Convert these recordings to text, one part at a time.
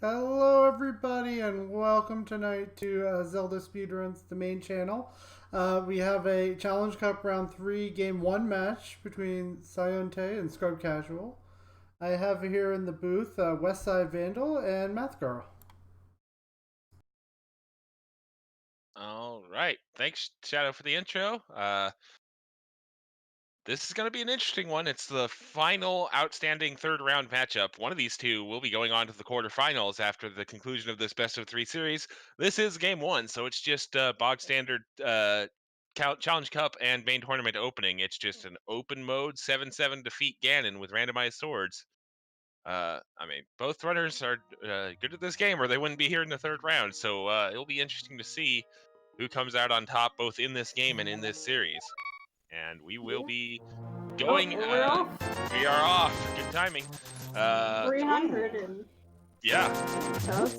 Hello, everybody, and welcome tonight to Zelda Speedruns, the main channel. We have a Challenge Cup Round 3 Game 1 match between saiontea and Scrubcasual. I have here in the booth Westside Vandal and Math Girl. All right. Thanks, Shadow, for the intro. This is going to be an interesting one. It's the final outstanding third round matchup. One of these two will be going on to the quarterfinals after the conclusion of this best of three series. This is game one, so it's just bog standard Challenge Cup and main tournament opening. It's just an open mode 7-7 defeat Ganon with randomized swords. Both runners are good at this game, or they wouldn't be here in the third round. So it'll be interesting to see who comes out on top, both in this game and in this series. And we will be Oh, going. and we're off. We are off. Good timing. 300 and Yeah, stuff.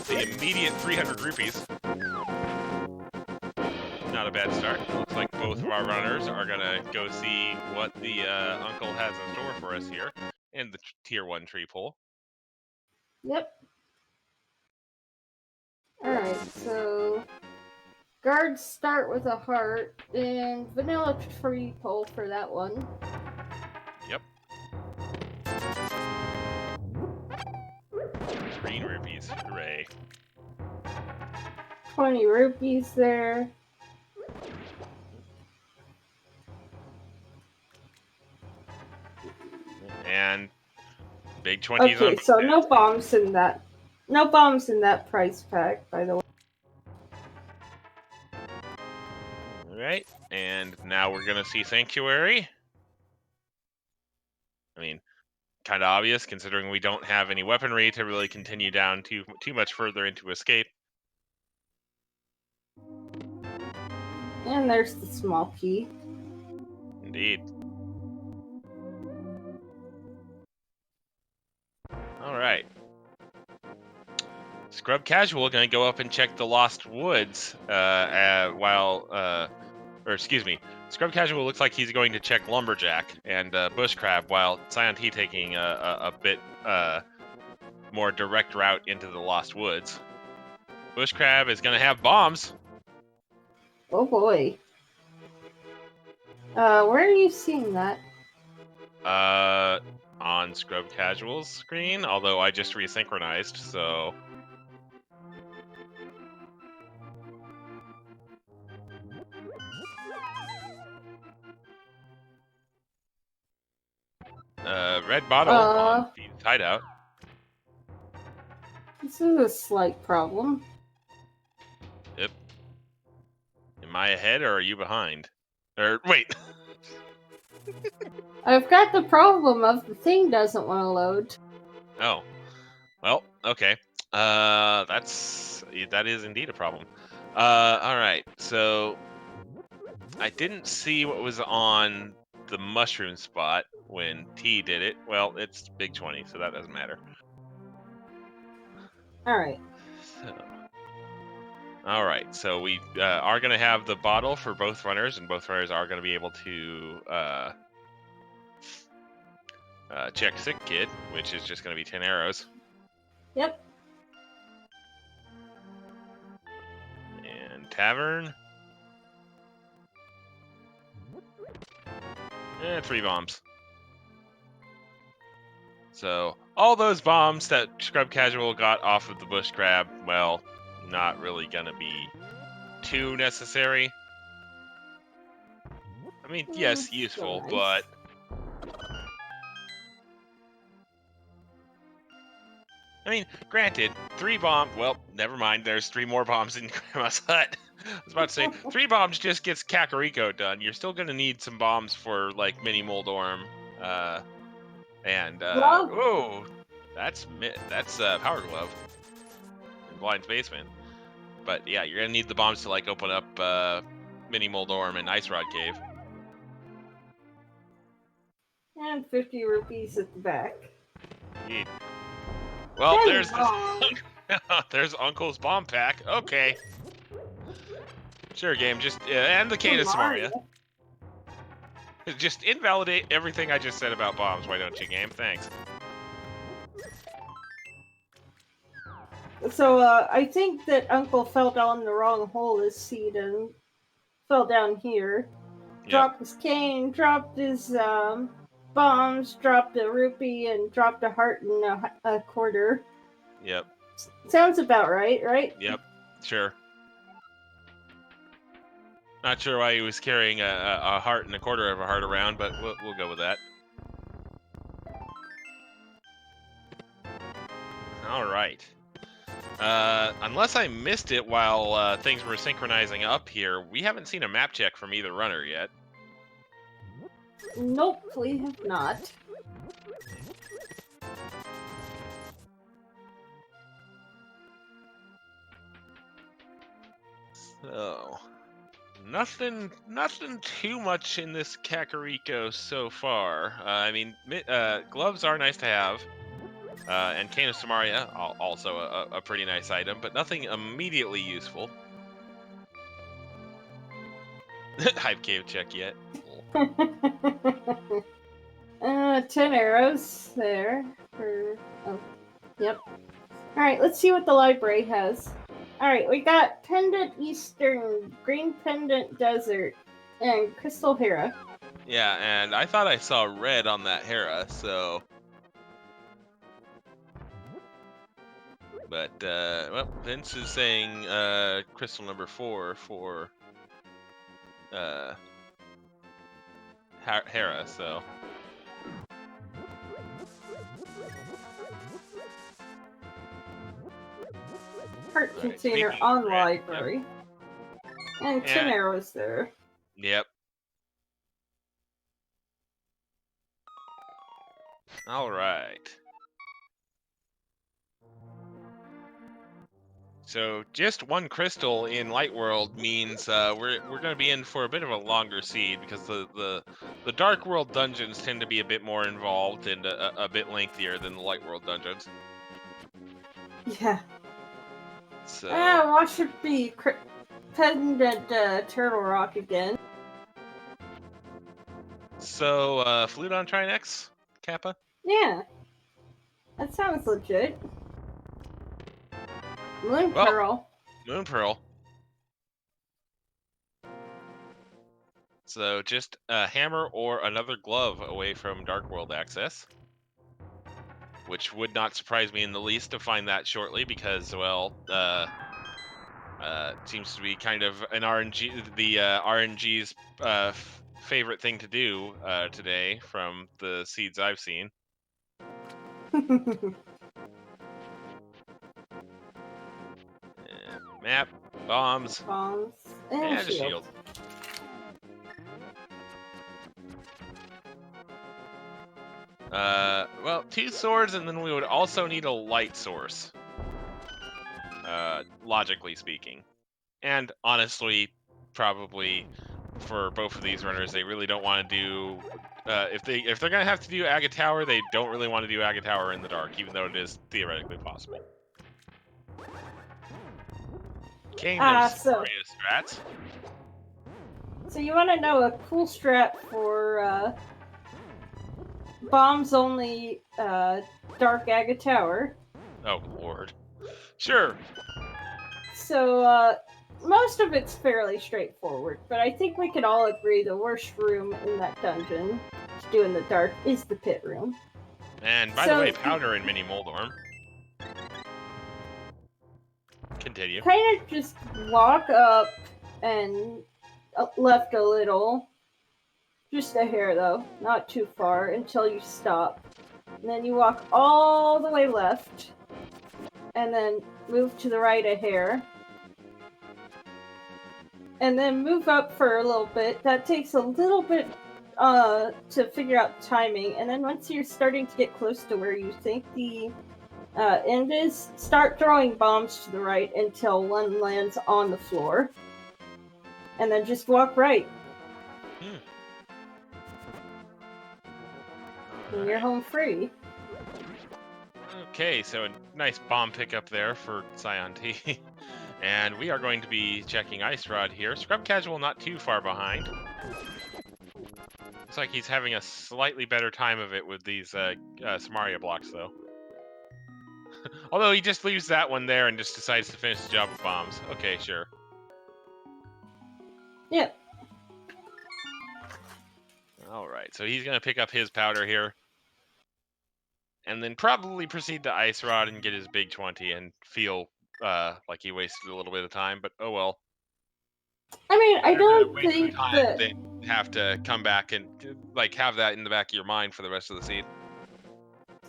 the immediate 300 rupees. Not a bad start. Looks like both of our runners are gonna go see what the uncle has in store for us here in the tier 1 tree pool. Yep. Alright, so guards start with a heart and vanilla tree pole for that one. Yep. Green rupees. Hooray. 20 rupees there. And big 20s Okay, on. so no bombs in that. No bombs in that price pack, by the way. All right. And now we're going to see Sanctuary. I mean, kind of obvious considering we don't have any weaponry to really continue down too much further into escape. And there's the small key. Indeed. All right. Scrubcasual going to go up and check the Lost Woods Scrubcasual looks like he's going to check Lumberjack and Bush Crab, while saiontea taking a bit more direct route into the Lost Woods. Bush Crab is going to have bombs. Oh boy. Where are you seeing that? On Scrubcasual's screen, although I just resynchronized, so... Red bottle on the hideout. This is a slight problem. Yep. Am I ahead or are you behind? Or wait. I've got the problem of the thing doesn't want to load. Oh. Well, okay. That is indeed a problem. All right. So I didn't see what was on the mushroom spot when T did it. Well, it's big 20, so that doesn't matter. Alright. All right, so we are going to have the bottle for both runners, and both runners are going to be able to check Sick Kid, which is just going to be 10 arrows. Yep. And Tavern. And 3 bombs. So all those bombs that Scrubcasual got off of the Bush Crab, well, not really going to be too necessary. I mean, yes, useful, nice. but... I mean, granted, 3 bombs... Well, never mind, there's 3 more bombs in Grandma's hut. I was about to say, 3 bombs just gets Kakariko done. You're still going to need some bombs for, like, Mini Moldorm, oh, that's Power Glove in Blind Spaceman. But yeah, you're gonna need the bombs to like open up Mini Moldorm and Ice Rod Cave. And 50 rupees at the back. Indeed. Well, there's bomb. there's Uncle's bomb pack. Okay. Sure, game. Just and the Cadence Samaria. Just invalidate everything I just said about bombs. Why don't you, game? Thanks. So I think that Uncle fell down the wrong hole this seed and fell down here. Yep. Dropped his cane, dropped his bombs, dropped a rupee, and dropped a heart and a quarter. Yep. Sounds about right, right? Yep. Sure. Not sure why he was carrying a heart and a quarter of a heart around, but we'll go with that. All right. Unless I missed it while things were synchronizing up here, we haven't seen a map check from either runner yet. Nope, we have not. So, nothing too much in this Kakariko so far. I mean, gloves are nice to have. And Cane of Samaria, also a pretty nice item, but nothing immediately useful. Hive Cave check yet. 10 arrows there. Yep. Alright, let's see what the library has. Alright, we got Pendant Eastern, Green Pendant Desert, and Crystal Hera. Yeah, and I thought I saw red on that Hera, so... But, well, Vince is saying crystal number 4 for Hera, so... Heart Right, container speaking on of red, library. And 10 And- arrows there. Yep. All right. So just one crystal in Light World means we're going to be in for a bit of a longer seed because the Dark World dungeons tend to be a bit more involved and a bit lengthier than the Light World dungeons. Yeah. So Watch it be Pendant Turtle Rock again. so Flute on Trinex, Kappa. Yeah. That sounds legit. Moon Well- Pearl. Moon Pearl. So just a hammer or another glove away from Dark World access. Which would not surprise me in the least to find that shortly because, well, seems to be kind of an RNG, the RNG's favorite thing to do today from the seeds I've seen. Map, bombs, Bombs. And and a shield. shield. Well, 2 swords, and then we would also need a light source. Logically speaking. And honestly, probably for both of these runners, they really don't want to do... if they're gonna have to do Aga Tower, they don't really want to do Aga Tower in the dark, even though it is theoretically possible. King of Samaria strats. So you want to know a cool strat for bombs only Dark Aga Tower. Oh lord. Sure. So most of it's fairly straightforward, but I think we can all agree the worst room in that dungeon to do in the dark is the pit room. And by the way, powder in Mini Moldorm. Continue. Kind of just walk up and left a little. Just a hair though, not too far, until you stop. And then you walk all the way left. And then move to the right a hair. And then move up for a little bit. That takes a little bit to figure out timing. And then once you're starting to get close to where you think the end is, start throwing bombs to the right until one lands on the floor. And then just walk right. And you're home free. Okay, so a nice bomb pickup there for saiontea. And we are going to be checking Ice Rod here. Scrubcasual not too far behind. Looks like he's having a slightly better time of it with these Samaria blocks, though. Although he just leaves that one there and just decides to finish the job with bombs. Okay, sure. Yep. All right, so he's gonna pick up his powder here, and then probably proceed to Ice Rod and get his big 20 and feel like he wasted a little bit of time. But oh well. I mean, I Better to don't waste some think time that. than have to come back and like have that in the back of your mind for the rest of the seed.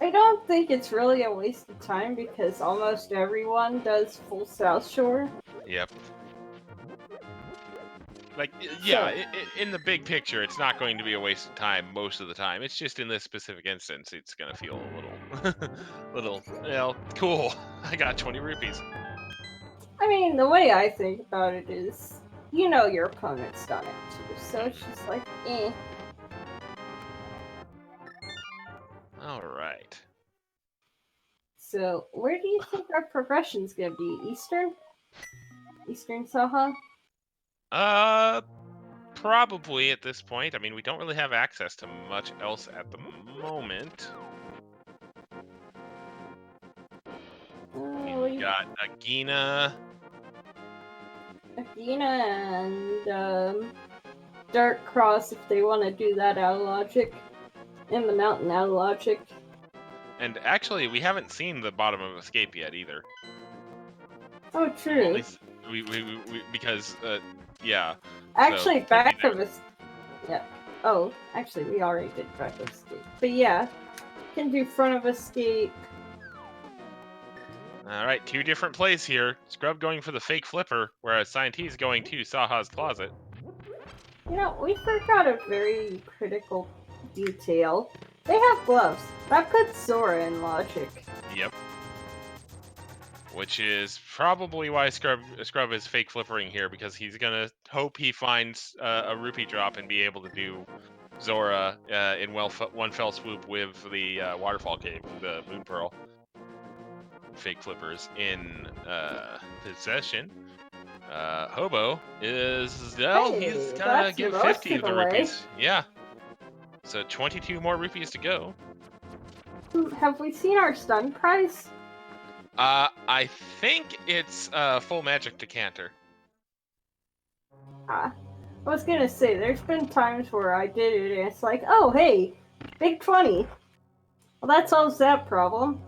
I don't think it's really a waste of time because almost everyone does full South Shore. Yep. Like, yeah, So- in the big picture, it's not going to be a waste of time most of the time. It's just in this specific instance, it's going to feel a little, well, cool. I got 20 rupees. I mean, the way I think about it is, you know your opponent's done it too, so it's just like, eh. All right. So, where do you think our progression's gonna be? Eastern? Eastern Saha? Probably at this point. I mean, we don't really have access to much else at the moment. We got Agina. And Dark Cross if they want to do that out of logic. And the mountain out of logic. And actually, we haven't seen the bottom of Escape yet either. Oh, true. At least we because yeah. Actually, so, back of us. Yeah. Oh, actually, we already did back of Escape. But yeah, can do front of Escape. All right, 2 different plays here. Scrub going for the fake flipper, whereas Sciente's going to Saha's closet. You know, we forgot a very critical detail. They have gloves. That puts Zora in logic. Yep. Which is probably why Scrub is fake flippering here, because he's gonna hope he finds a rupee drop and be able to do Zora in one fell swoop with the waterfall cave, the moon pearl. Fake flippers in possession. Hobo is, well, Hey, he's gonna that's give most 50 of of the the way. rupees. Yeah. So 22 more rupees to go. Have we seen our stun prize? I think it's full magic decanter. I was gonna say, there's been times where I did it and it's like, oh, hey, big 20. Well, that solves that problem.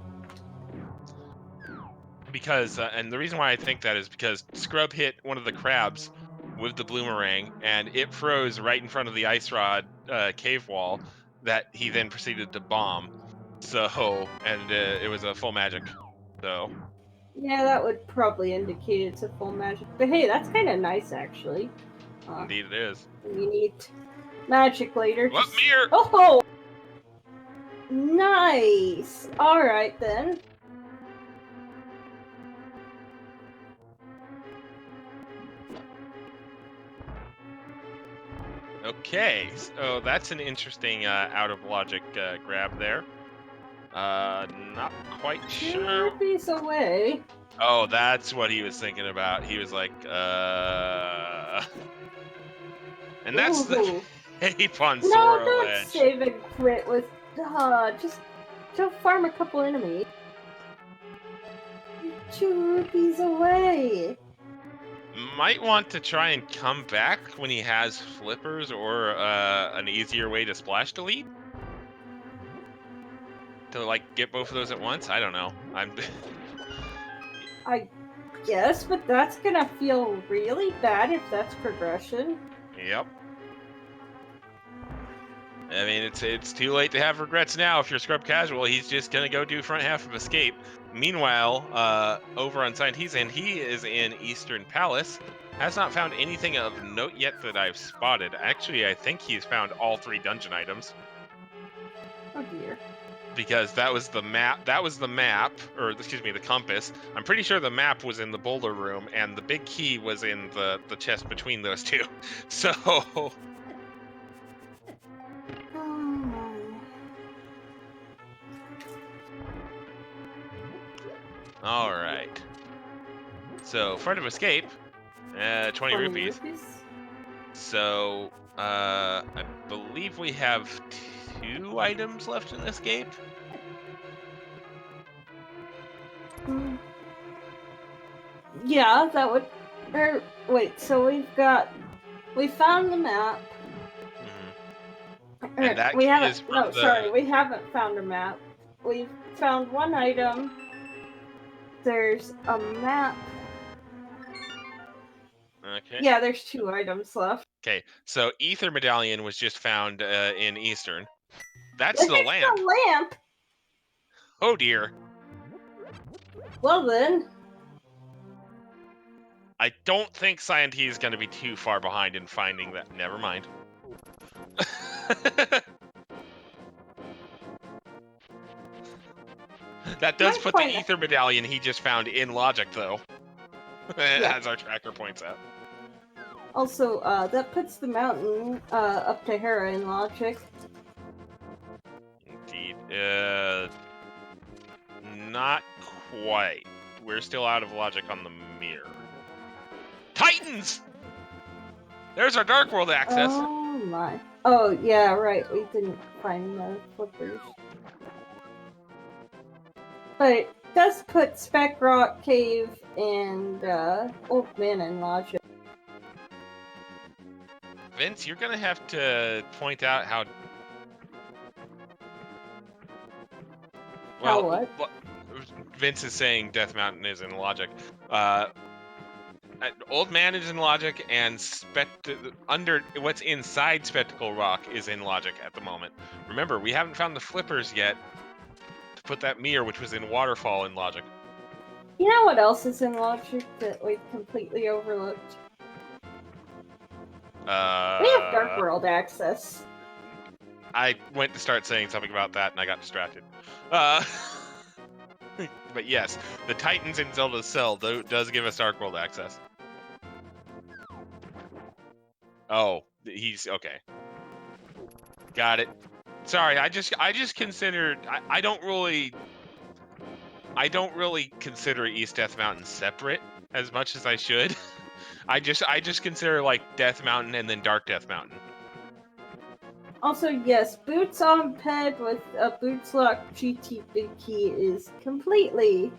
Because, and the reason why I think that is because Scrub hit one of the crabs with the bloomerang, and it froze right in front of the ice rod cave wall that he then proceeded to bomb. So, and it was a full magic. So. Yeah, that would probably indicate it's a full magic. But hey, that's kind of nice, actually. Indeed it is. You need magic later. What mirror? Oh! Nice! Alright then. Okay, so that's an interesting out of logic grab there. Not quite 2 sure. rupees away. Oh, that's what he was thinking about. He was like, and that's the ape on No, Sora don't Ledge. save and quit with, just go farm a couple enemies. 2 rupees away. Might want to try and come back when he has flippers or an easier way to splash delete. To like get both of those at once? I don't know. I guess, but that's gonna feel really bad if that's progression. Yep. I mean, it's too late to have regrets now. If you're Scrubcasual, he's just gonna go do front half of Escape. Meanwhile, over on Sciente's end, he is in Eastern Palace. Has not found anything of note yet that I've spotted. Actually, I think he's found all 3 dungeon items. Oh dear. Because that was the map. That was the map, or excuse me, the compass. I'm pretty sure the map was in the boulder room, and the big key was in the chest between those 2. So. All right. So front of Escape, 20 rupees. So I believe we have 2 items left in Escape. Mm. Yeah, that would. Wait, so we found the map. Mhm. And that We is haven't. from No, the. sorry, we haven't found a map. We've found one item. There's a map. Okay. Yeah, there's 2 items left. Okay. So Ether Medallion was just found in Eastern. That's If the it's lamp. the lamp, Oh dear. well then. I don't think Saiontea is going to be too far behind in finding that. Never mind. That does My put the point- Ether Medallion he just found in logic, though. Yeah. As our tracker points out. Also, that puts the mountain up to Hera in logic. Indeed. Not quite. We're still out of logic on the mirror. Titans! There's our Dark World access. Oh my. Oh, yeah, right. We didn't find the flippers. But it does put Spec Rock Cave and Old Man in logic. Vince, you're gonna have to point out how. How what? Vince is saying Death Mountain is in logic. Old Man is in logic, and under what's inside Spectacle Rock is in logic at the moment. Remember, we haven't found the flippers yet to put that mirror, which was in Waterfall, in logic. You know what else is in logic that we've completely overlooked? We have Dark World access. I went to start saying something about that, and I got distracted. But yes, the Titans in Zelda's Cell does give us Dark World access. Oh, he's okay. Got it. Sorry, I just considered I don't really consider East Death Mountain separate as much as I should. I just consider like Death Mountain and then Dark Death Mountain. Also, yes, Boots on Ped with a Boots Lock GT Big Key is completely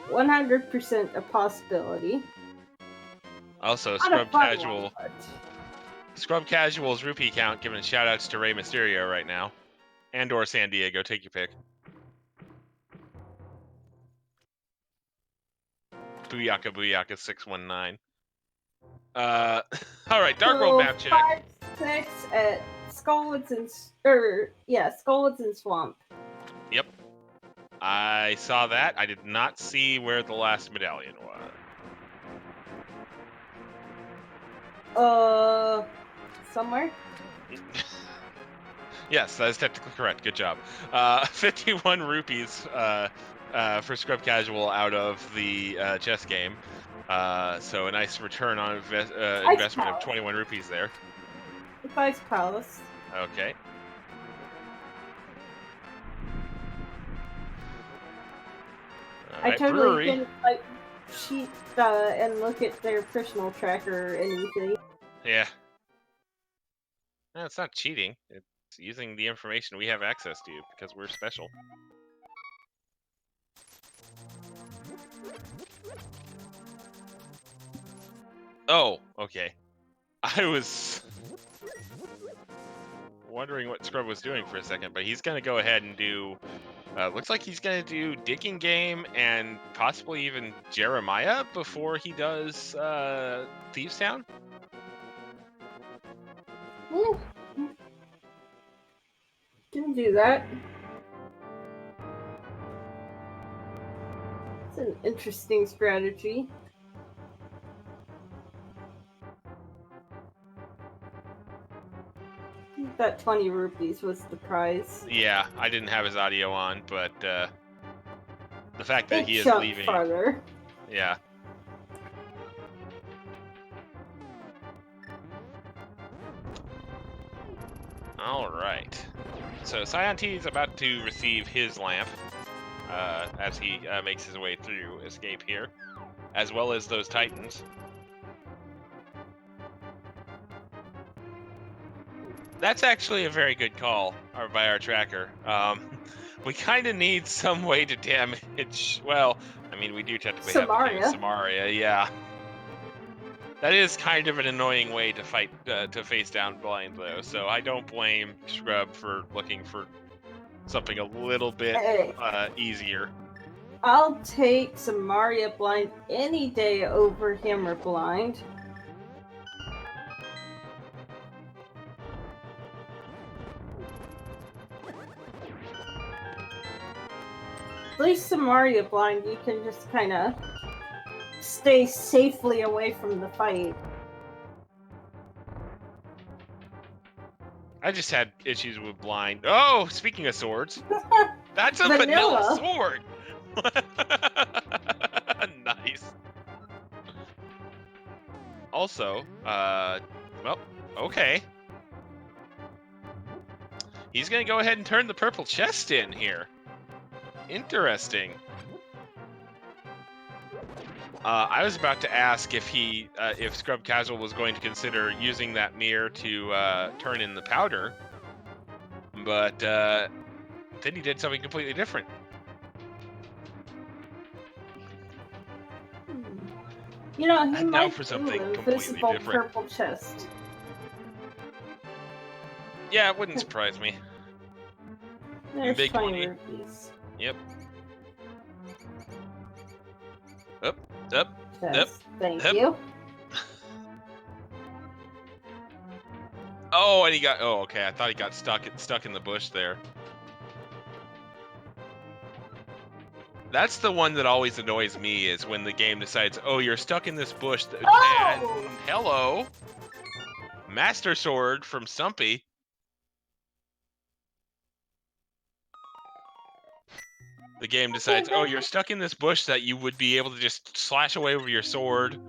100% a possibility. Also, Not a fun one, but- Scrub Casual's rupee count giving shout outs to Rey Mysterio right now. And or San Diego, take your pick. Booyaka Booyaka 619. Alright, Dark World map check. 5-6 at Skullwoods and Swamp. Yep. I saw that. I did not see where the last medallion was. Somewhere? Yes, that is technically correct. Good job. 51 rupees for Scrub Casual out of the chess game. So a nice return on investment of 21 rupees there. Ice Palace. Okay. I Right, totally brewery. didn't cheat and look at their personal tracker or anything. Yeah. No, it's not cheating. It's using the information we have access to because we're special. Oh, okay. I was wondering what Scrub was doing for a second, but he's going to go ahead and do... looks like he's going to do Digging Game and possibly even Jeremiah before he does Thieves Town. Can do that. It's an interesting strategy. That 20 rupees was the prize. Yeah, I didn't have his audio on, but the fact that he is leaving... farther. Yeah. All right. So Saiontea is about to receive his lamp as he makes his way through Escape here, as well as those Titans. That's actually a very good call by our tracker. We kind of need some way to damage. Well, I mean, we do technically have to do Samaria, yeah. That is kind of an annoying way to fight, to face down blind, though. So I don't blame Scrub for looking for something a little bit easier. I'll take Samaria blind any day over Hammer blind. At least Samaria blind, you can just kind of stay safely away from the fight. I just had issues with blind. Oh, speaking of swords, that's a vanilla sword. Nice. Also, well, okay. He's gonna go ahead and turn the purple chest in here. Interesting. I was about to ask if if Scrubcasual was going to consider using that mirror to turn in the powder, but then he did something completely different. You know, he might for something do a completely visible different. purple chest. Yeah, it wouldn't surprise me. There's Big 20 money. rupees. Yep. Up. Chest. Thank you. Oh, and he got. Oh, okay. I thought he got stuck in the bush there. That's the one that always annoys me, is when the game decides, oh, you're stuck in this bush. And hello, Master Sword from Stumpy. The game decides, oh, you're stuck in this bush that you would be able to just slash away with your sword,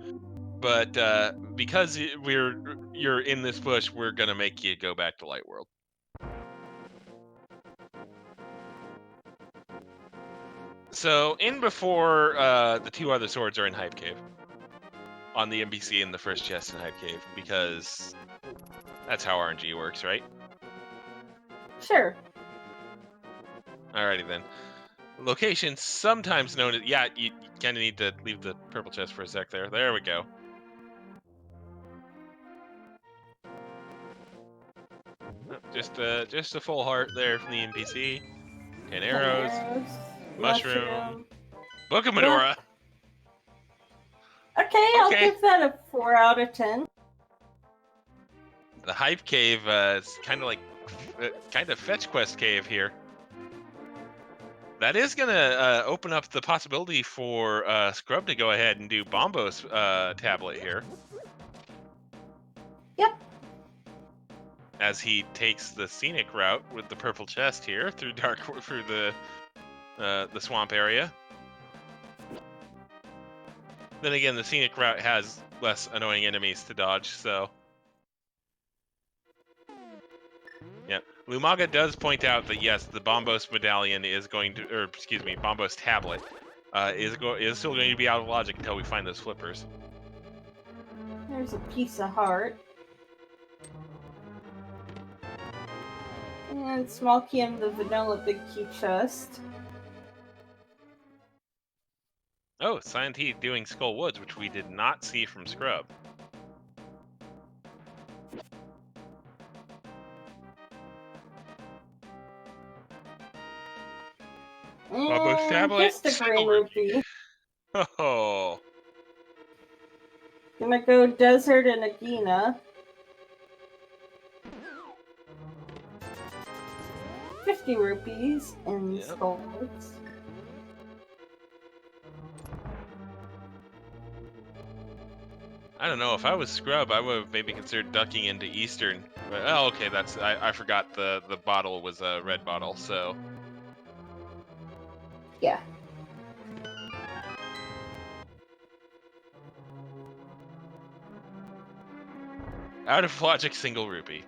but because you're in this bush, we're gonna make you go back to Light World. So in before the two other swords are in Hype Cave, on the NPC in the first chest in Hype Cave, because that's how RNG works, right? Sure. Alrighty then. Location sometimes known as, yeah, you kind of need to leave the purple chest for a sec there. There we go. Just a full heart there from the NPC. 10 arrows. Mushroom. Book of Medora. Okay, I'll give that a 4 out of 10. The Hype Cave is kind of like, kind of fetch quest cave here. That is going to open up the possibility for Scrub to go ahead and do Bombo's tablet here. Yep. As he takes the scenic route with the purple chest here through the swamp area. Then again, the scenic route has less annoying enemies to dodge, so. Yeah, Lumaga does point out that yes, the Bombos medallion is going to, or excuse me, Bombos tablet is still going to be out of logic until we find those flippers. There's a piece of heart. And small key in the vanilla big key chest. Oh, saiontea doing Skull Woods, which we did not see from Scrub. Bombos tablet. Just a green rupee. Oh. Gonna go Desert and Agina. 50 rupees in Skull Woods. I don't know, if I was Scrub, I would have maybe considered ducking into Eastern. But, oh, okay, I forgot the bottle was a red bottle, so. Yeah. Out of logic, single rupee.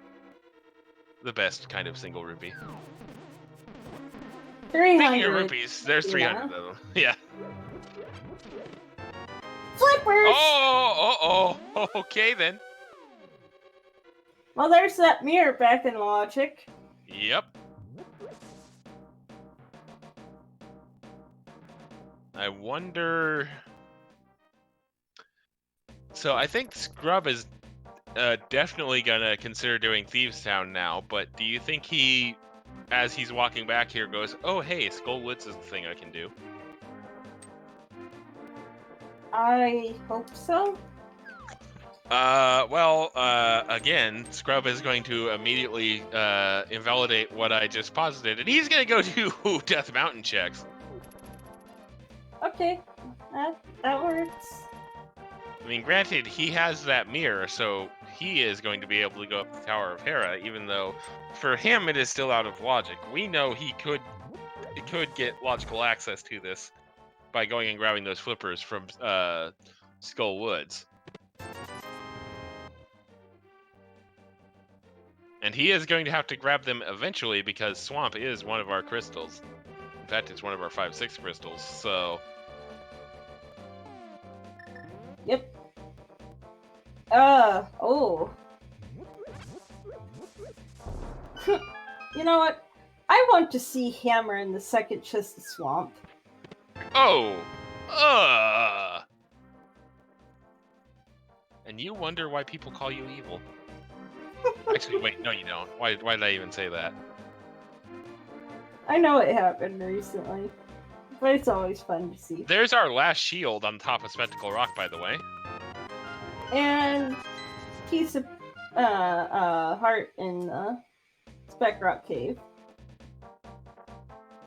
The best kind of single rupee. 300. Speaking of rupees, there's 300 of them. Yeah. Flippers! Oh, okay then. Well, there's that mirror back in logic. Yep. I wonder. So I think Scrub is definitely gonna consider doing Thieves Town now. But do you think he, as he's walking back here, goes, "Oh hey, Skull Woods is the thing I can do"? I hope so. Well, again, Scrub is going to immediately invalidate what I just posited, and he's gonna go do Death Mountain checks. Okay, that works. I mean, granted, he has that mirror, so he is going to be able to go up the Tower of Hera, even though for him it is still out of logic. We know he could get logical access to this by going and grabbing those flippers from Skull Woods. And he is going to have to grab them eventually because Swamp is one of our crystals. In fact, it's one of our 5/6 crystals, so... Yep. Oh. You know what? I want to see Hammer in the second chest of Swamp. Oh! And you wonder why people call you evil. Actually, wait, no you don't. Why did I even say that? I know it happened recently, but it's always fun to see. There's our last shield on top of Spectacle Rock, by the way. And piece of heart in the Spec Rock Cave.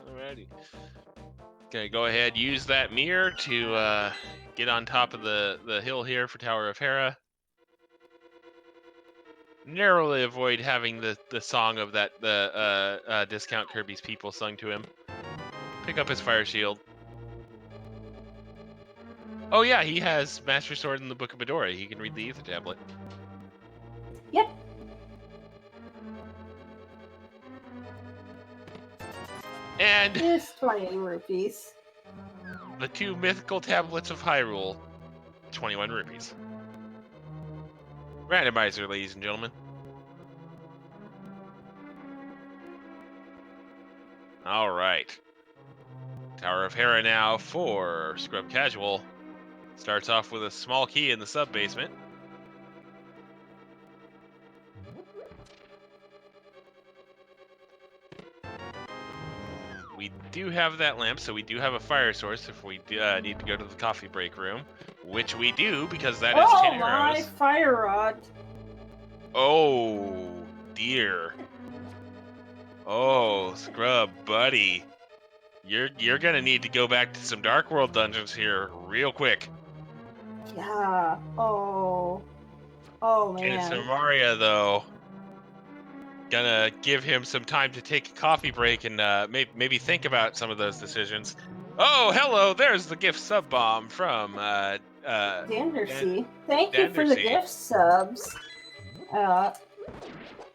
Alrighty. Okay, go ahead, use that mirror to get on top of the hill here for Tower of Hera. Narrowly avoid having the song of the Discount Kirby's people sung to him. Pick up his fire shield. Oh yeah, he has Master Sword in the Book of Midori. He can read the Ether Tablet. Yep. And Just 20 rupees. the 2 mythical tablets of Hyrule, 21 rupees. Randomizer, ladies and gentlemen. All right. Tower of Hera now for Scrubcasual. Starts off with a small key in the sub-basement. We do have that lamp, so we do have a fire source if we need to go to the coffee break room, which we do because that is 10 my arrows. fire rod. Oh, dear. Oh, Scrub, buddy. You're gonna need to go back to some Dark World dungeons here real quick. Yeah. Oh. Oh, man. And Samaria, though, gonna give him some time to take a coffee break and maybe think about some of those decisions. Oh, hello, there's the gift sub bomb from Dandersea. Thank you for the Dandersea. gift subs.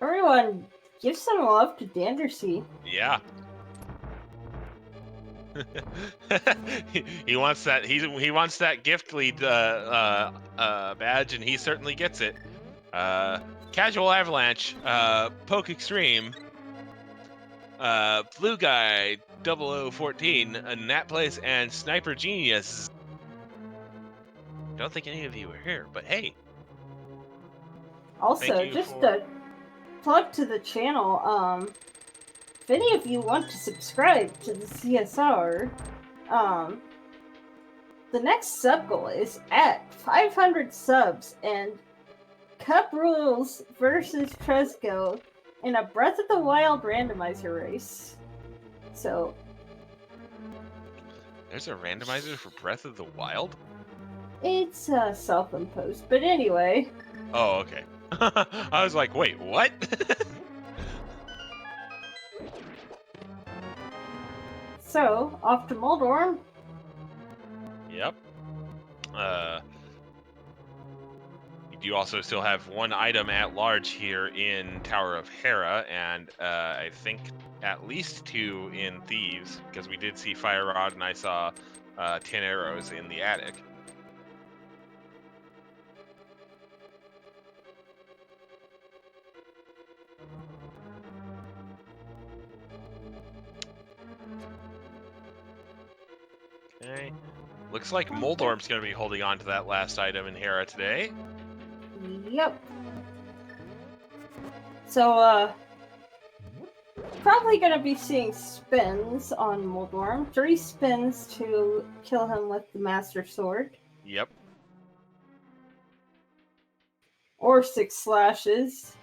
Everyone, give some love to Dandersea. Yeah. he wants that. He wants that gift lead badge, and he certainly gets it. Casual Avalanche, Poke Extreme, Blue Guy 0014, Nat Place, and Sniper Genius. Don't think any of you are here, but hey. Also, just a plug to the channel. If any of you want to subscribe to the CSR, the next sub goal is at 500 subs and Cup Rules versus Tresco in a Breath of the Wild randomizer race. So, there's a randomizer for Breath of the Wild? it's self-imposed, but anyway. Oh, okay. I was like, wait, what? So, off to Moldorm. Yep. We do also still have one item at large here in Tower of Hera, and I think at least 2 in Thieves, because we did see Fire Rod and I saw 10 arrows in the attic. Okay. Looks like Moldorm's going to be holding on to that last item in Hera today. Yep. So, probably gonna be seeing spins on Moldorm. 3 spins to kill him with the Master Sword. Yep. Or 6 slashes.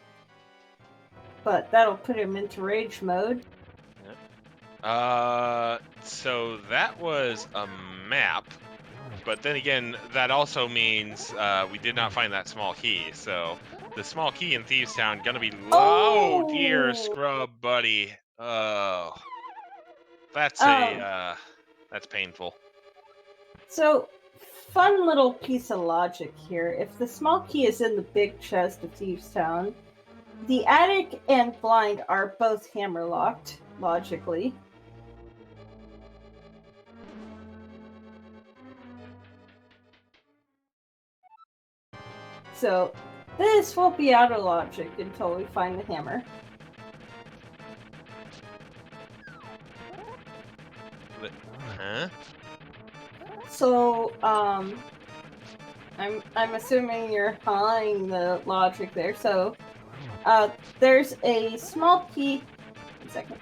But that'll put him into rage mode. So that was a map, but then again, that also means we did not find that small key. So the small key in Thieves Town gonna be low. Oh dear, Scrub buddy. Oh, that's that's painful. So, fun little piece of logic here. If the small key is in the big chest of Thieves Town, the attic and blind are both hammer locked, logically. So, this will be out of logic until we find the hammer. Huh? So, I'm assuming you're following the logic there. So, there's a small key. 1 second.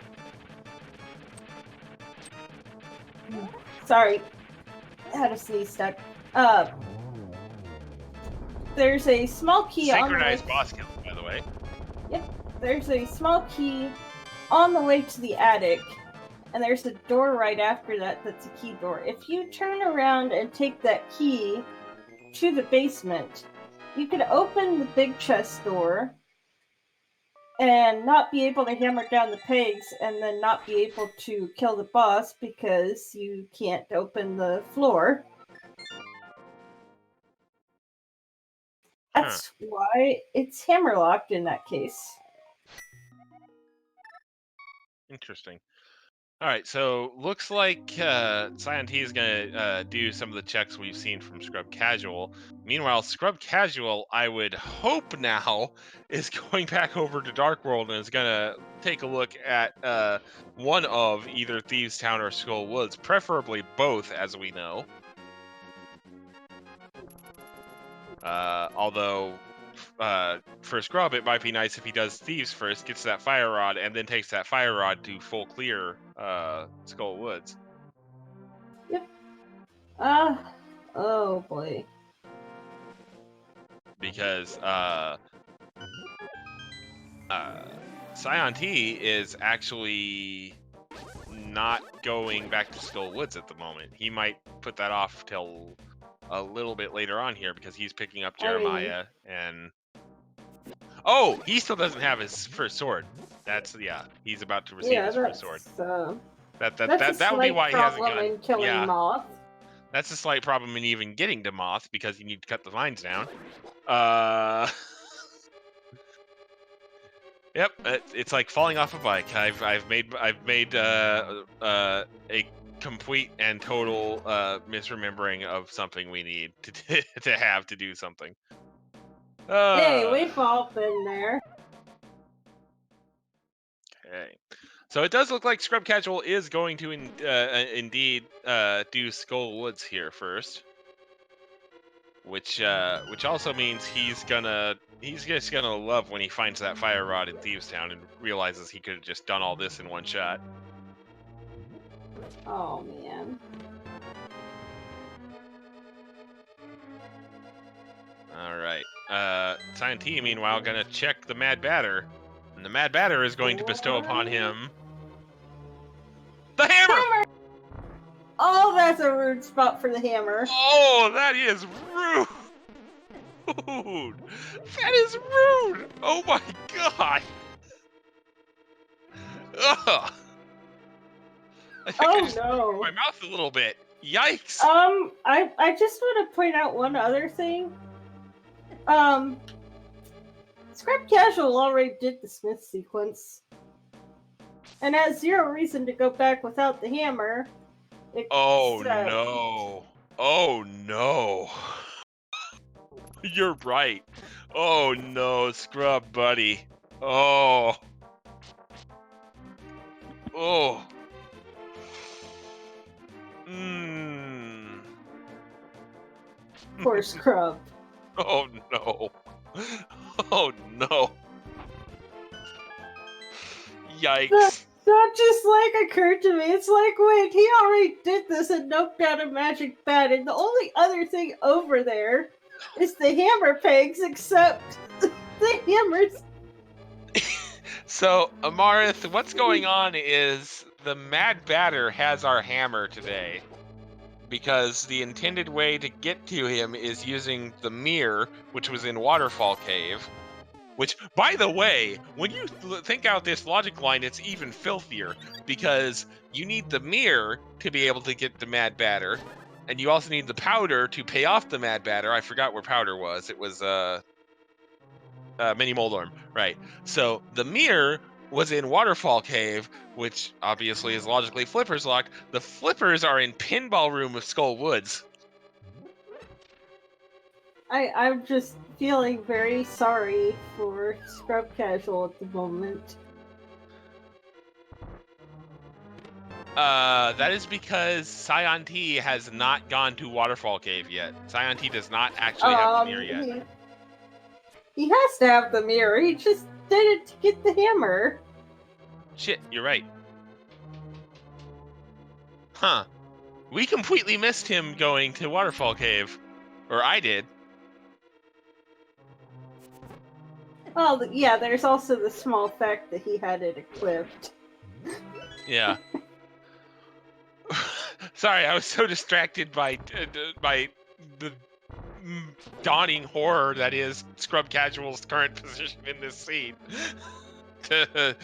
Sorry, I had a sneeze stuck. There's a small key Synchronized boss kill, by the way. Yep. There's a small key on the way to the attic, and there's a door right after that that's a key door. If you turn around and take that key to the basement, you could open the big chest door and not be able to hammer down the pegs, and then not be able to kill the boss because you can't open the floor. That's why it's hammerlocked in that case. Interesting. All right, so looks like saiontea is going to do some of the checks we've seen from Scrubcasual. Meanwhile, Scrubcasual, I would hope now, is going back over to Dark World and is going to take a look at one of either Thieves Town or Skull Woods, preferably both, as we know. Although, for Scrub, it might be nice if he does Thieves first, gets that Fire Rod, and then takes that Fire Rod to full clear Skull Woods. Yep. Oh boy. Because saiontea is actually not going back to Skull Woods at the moment. He might put that off till a little bit later on here because he's picking up Jeremiah and... Oh, he still doesn't have his first sword. That's, yeah, he's about to receive his first sword. That would be why he hasn't gotten... killing Moth. That's a slight problem in even getting to Moth because you need to cut the lines down. Yep, it's like falling off a bike. I've made a complete and total misremembering of something we need to have to do something. Hey, we've all been there. Okay, so it does look like Scrubcasual is going to indeed do Skull Woods here first, which also means he's just gonna love when he finds that Fire Rod in Thieves Town and realizes he could have just done all this in one shot. Oh man. All right. saiontea, meanwhile, gonna check the Mad Batter, and the Mad Batter is going to bestow upon him the hammer. Oh, that's a rude spot for the hammer. Oh, that is rude. That is rude. Oh my god. Ugh. I think I just opened my mouth a little bit. Yikes. I just want to point out one other thing. Scrubcasual already did the Smith sequence, and has 0 reason to go back without the hammer. Oh no. Oh no. You're right. Oh no, Scrub buddy. Oh. Oh. for Scrub. Oh no. Oh no. Yikes. That just like occurred to me. It's like, wait, he already did this and knocked out a magic bat, and the only other thing over there is the hammer pegs, except the hammers. So, Amarith, what's going on is the Mad Batter has our hammer today. Because the intended way to get to him is using the mirror, which was in Waterfall Cave. Which, by the way, when you think out this logic line, it's even filthier. Because you need the mirror to be able to get the Mad Batter. And you also need the powder to pay off the Mad Batter. I forgot where powder was. It was Mini Moldorm. Right. So the mirror was in Waterfall Cave, which obviously is logically Flipper's locked. The Flippers are in Pinball Room of Skull Woods. I'm just feeling very sorry for Scrubcasual at the moment. That is because saiontea has not gone to Waterfall Cave yet. saiontea does not actually have the mirror yet. He has to have the mirror. He just did it to get the hammer. Shit, you're right. Huh. We completely missed him going to Waterfall Cave. Or I did. Oh, yeah, there's also the small fact that he had it equipped. Yeah. Sorry, I was so distracted by the dawning horror that is Scrubcasual's current position in this scene to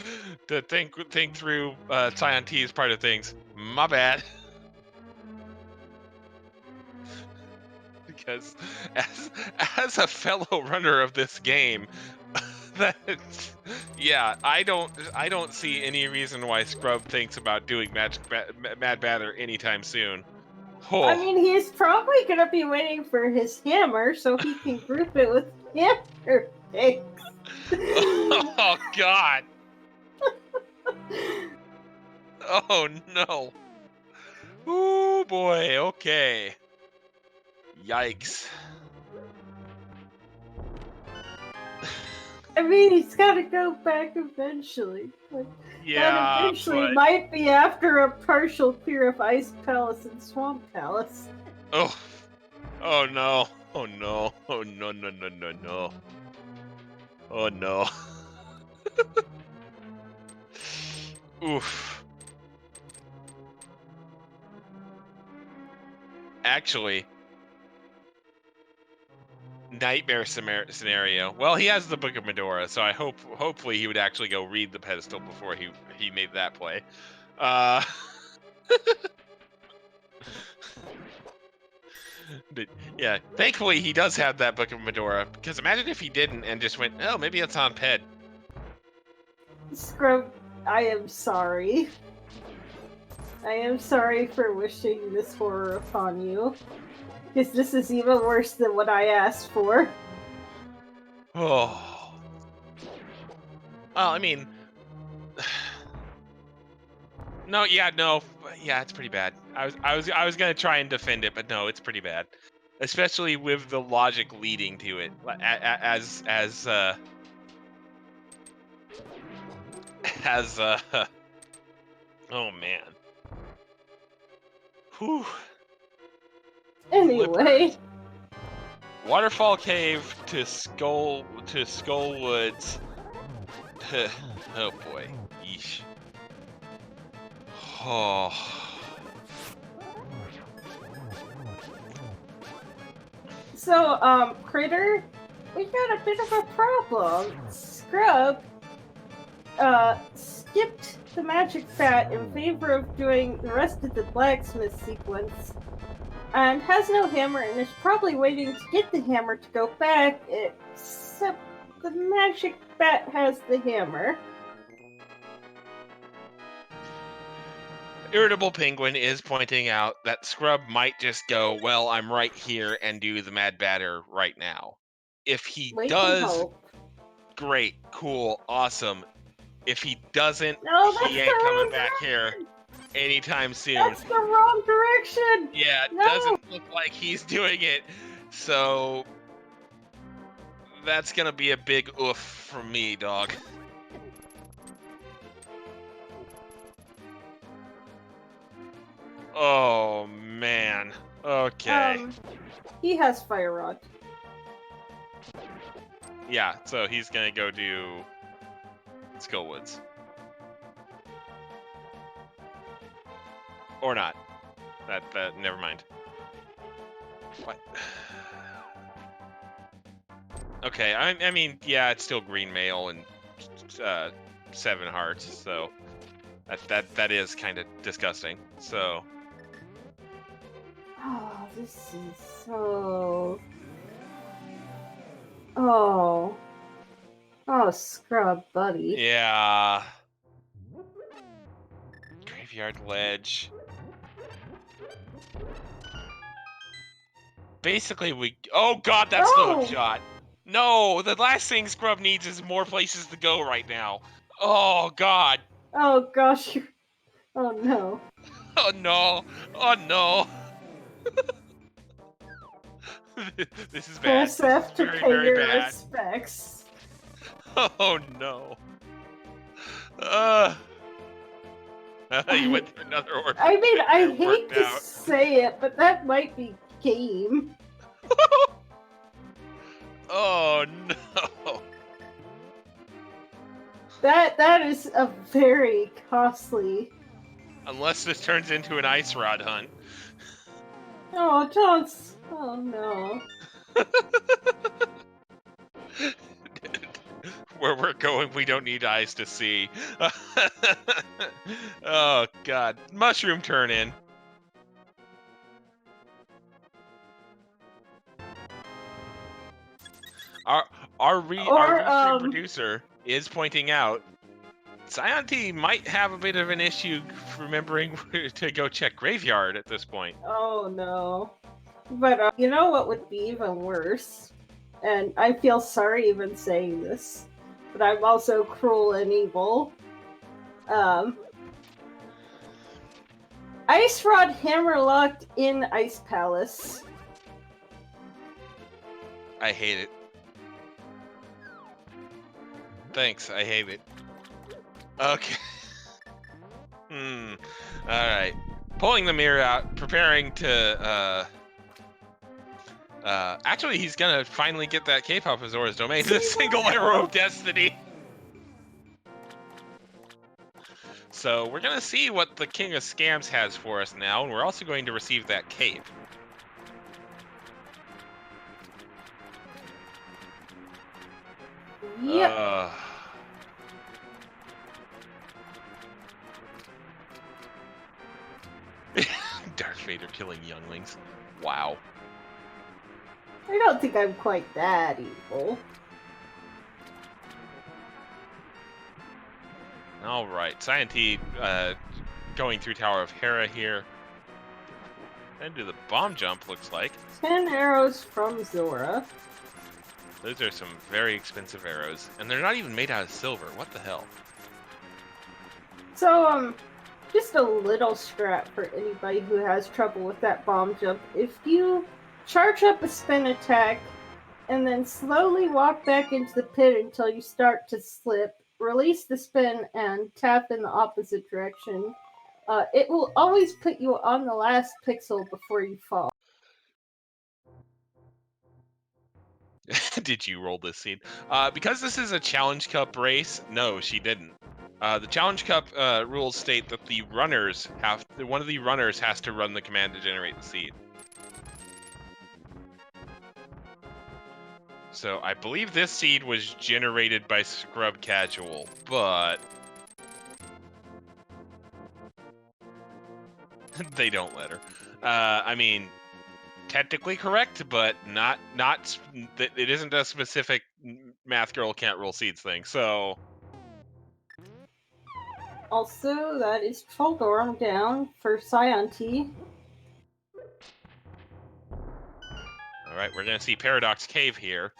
think through saiontea's part of things. My bad. Because as a fellow runner of this game, yeah, I don't see any reason why Scrub thinks about doing Mad Batter anytime soon. Oh. I mean, he's probably gonna be waiting for his hammer so he can group it with hammer pegs. Oh God! Oh no! Oh boy! Okay. Yikes! I mean, he's gotta go back eventually. But Yeah, that eventually but... might be after a partial clear of Ice Palace and Swamp Palace. Oh! Oh no! Oh no! Oh no! No! No! No! No! Oh no! Oof. Actually, nightmare scenario. Well, he has the Book of Medora, so I hopefully he would actually go read the pedestal before he made that play. But yeah, thankfully he does have that Book of Medora, because imagine if he didn't and just went, oh, maybe it's on Ped. Scrub, I am sorry. I am sorry for wishing this horror upon you. Because this is even worse than what I asked for. Oh. Well, I mean... No, it's pretty bad. I was gonna try and defend it, but no, it's pretty bad, especially with the logic leading to it. Oh man. Whew. Anyway. Waterfall Cave to Skull Woods. Oh boy. Yeesh. Oh. So, Critter, we got a bit of a problem. Scrub, skipped the magic bat in favor of doing the rest of the blacksmith sequence, and has no hammer and is probably waiting to get the hammer to go back, except the magic bat has the hammer. Irritable Penguin is pointing out that Scrub might just go, well, I'm right here, and do the Mad Batter right now. If he does, great, cool, awesome. If he doesn't, he ain't coming back here anytime soon. That's the wrong direction! Yeah, it doesn't look like he's doing it. So that's gonna be a big oof from me, dog. Oh man. Okay. He has Fire Rod. Yeah, so he's gonna go do Skillwoods. Or not. That never mind. What? Okay, I mean, yeah, it's still green mail and 7 hearts, so that is kind of disgusting. So Oh, this is so. Oh. Oh, Scrub, buddy. yeah, graveyard ledge. Basically, oh god, that's Oh! the shot. No, the last thing Scrub needs is more places to go right now. Oh god. Oh gosh. Oh no. Oh no. Oh no. This is bad. Press F to Very, pay very your bad. respects. Oh no. You went through another orphan. I mean, I It hate worked to out. say it, but that might be game. Oh no. That is a very costly. Unless this turns into an ice rod hunt. Oh, don't. Oh no. Where we're going, we don't need eyes to see. Oh god. Mushroom turn in. Our restream producer is pointing out saiontea might have a bit of an issue remembering to go check graveyard at this point. Oh no. But you know what would be even worse? And I feel sorry even saying this, but I'm also cruel and evil. Ice Rod Hammerlocked in Ice Palace. I hate it. Thanks, I hate it. Okay. Alright. Pulling the mirror out, preparing to, actually, he's gonna finally get that K-pop Azora's Domain, the single arrow of destiny. So we're gonna see what the King of Scams has for us now, and we're also going to receive that cape. Yep. Darth Vader killing younglings. Wow. I don't think I'm quite that evil. Alright, saiontea going through Tower of Hera here. And do the bomb jump, looks like. 10 arrows from Zora. Those are some very expensive arrows. And they're not even made out of silver. What the hell? So, just a little scrap for anybody who has trouble with that bomb jump. If you charge up a spin attack and then slowly walk back into the pit until you start to slip, release the spin and tap in the opposite direction, it will always put you on the last pixel before you fall. Did you roll this scene? Because this is a Challenge Cup race, no, she didn't. The Challenge Cup rules state that one of the runners has to run the command to generate the seed. So I believe this seed was generated by Scrubcasual, but they don't let her. I mean, technically correct, but not. It isn't a specific math girl can't roll seeds thing. So. Also, that is Troldorm down for saiontea. Alright, we're gonna see Paradox Cave here.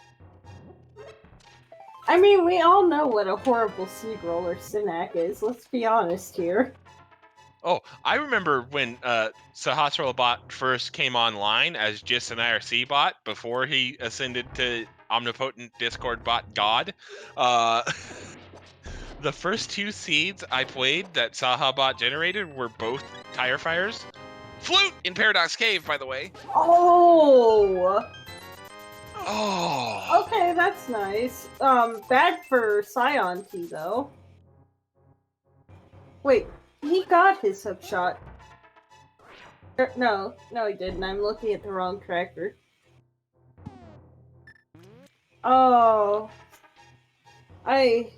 I mean, we all know what a horrible seed roller Sinak is, let's be honest here. Oh, I remember when Sahasrara bot first came online as just an IRC bot before he ascended to omnipotent Discord bot God. Uh, the first 2 seeds I played that Saha bot generated were both tire fires. Flute in Paradox Cave, by the way. Oh! Oh. Okay, that's nice. Bad for saiontea, though. Wait, he got his hookshot. No, he didn't. I'm looking at the wrong tracker. Oh. Lead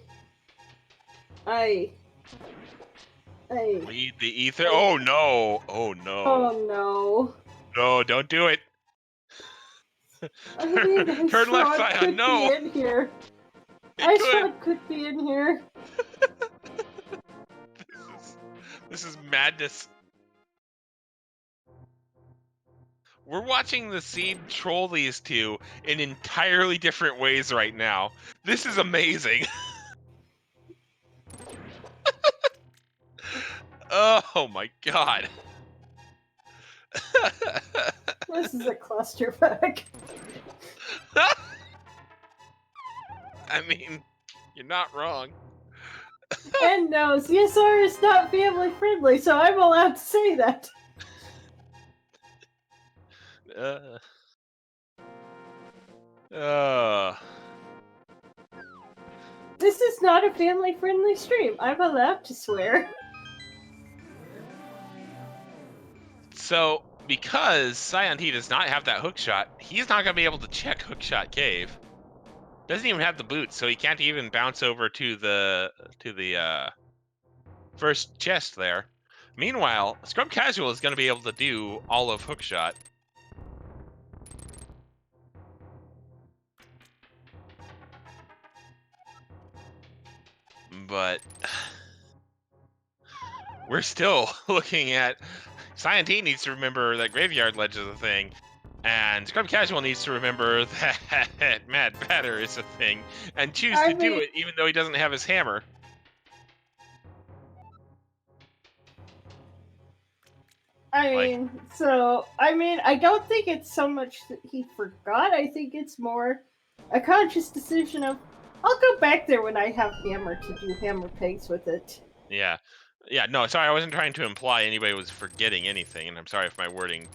the ether. Oh no. Oh no. Oh no. No, don't do it. I mean, Turn left, Ice Sion. could No. be in here. It Ice could. Rod could be in here. This is madness. We're watching the seed troll these two in entirely different ways right now. This is amazing. Oh my god. This is a clusterfuck. I mean, you're not wrong. And no, CSR is not family friendly, so I'm allowed to say that. This is not a family friendly stream. I'm allowed to swear. So, because saiontea does not have that hookshot, he's not going to be able to check hookshot cave. Doesn't even have the boots, so he can't even bounce over to the first chest there. Meanwhile, Scrubcasual is going to be able to do all of hookshot. But we're still looking at saiontea needs to remember that Graveyard Ledge is a thing, and Scrubcasual needs to remember that Mad Batter is a thing, and choose to do it even though he doesn't have his hammer. I don't think it's so much that he forgot. I think it's more a conscious decision of, I'll go back there when I have hammer to do hammer pegs with it. Yeah. Yeah, no, sorry, I wasn't trying to imply anybody was forgetting anything, and I'm sorry if my wording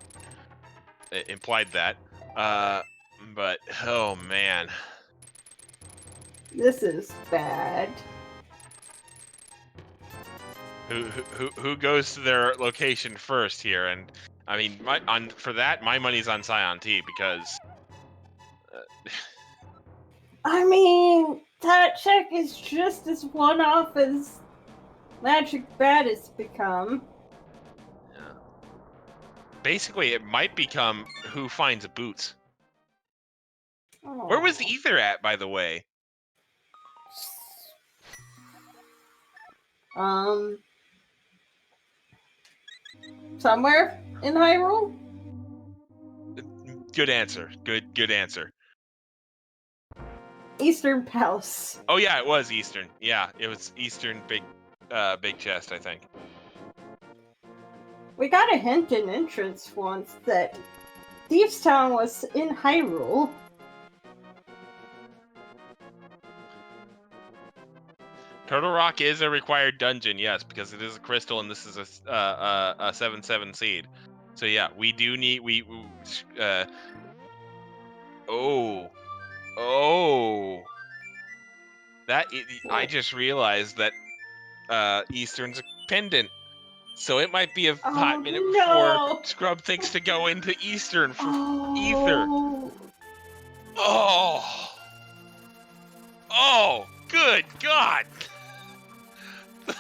implied that. But, oh man. This is bad. Who goes to their location first here? And I mean, for that, my money's on saiontea because. I mean, that check is just as one-off as Magic Bat has become. Yeah. Basically, it might become who finds boots. Oh. Where was Ether at, by the way? Somewhere in Hyrule? Good answer. Good answer. Eastern Palace. Oh yeah, it was Eastern. Yeah, it was Eastern big chest, I think. We got a hint in entrance once that Thieves Town was in Hyrule. Turtle Rock is a required dungeon, yes, because it is a crystal and this is a 7/7 seed. So yeah, we do need I just realized that Eastern's a pendant. So it might be a hot minute before Scrub thinks to go into Eastern for Ether. Oh, good God.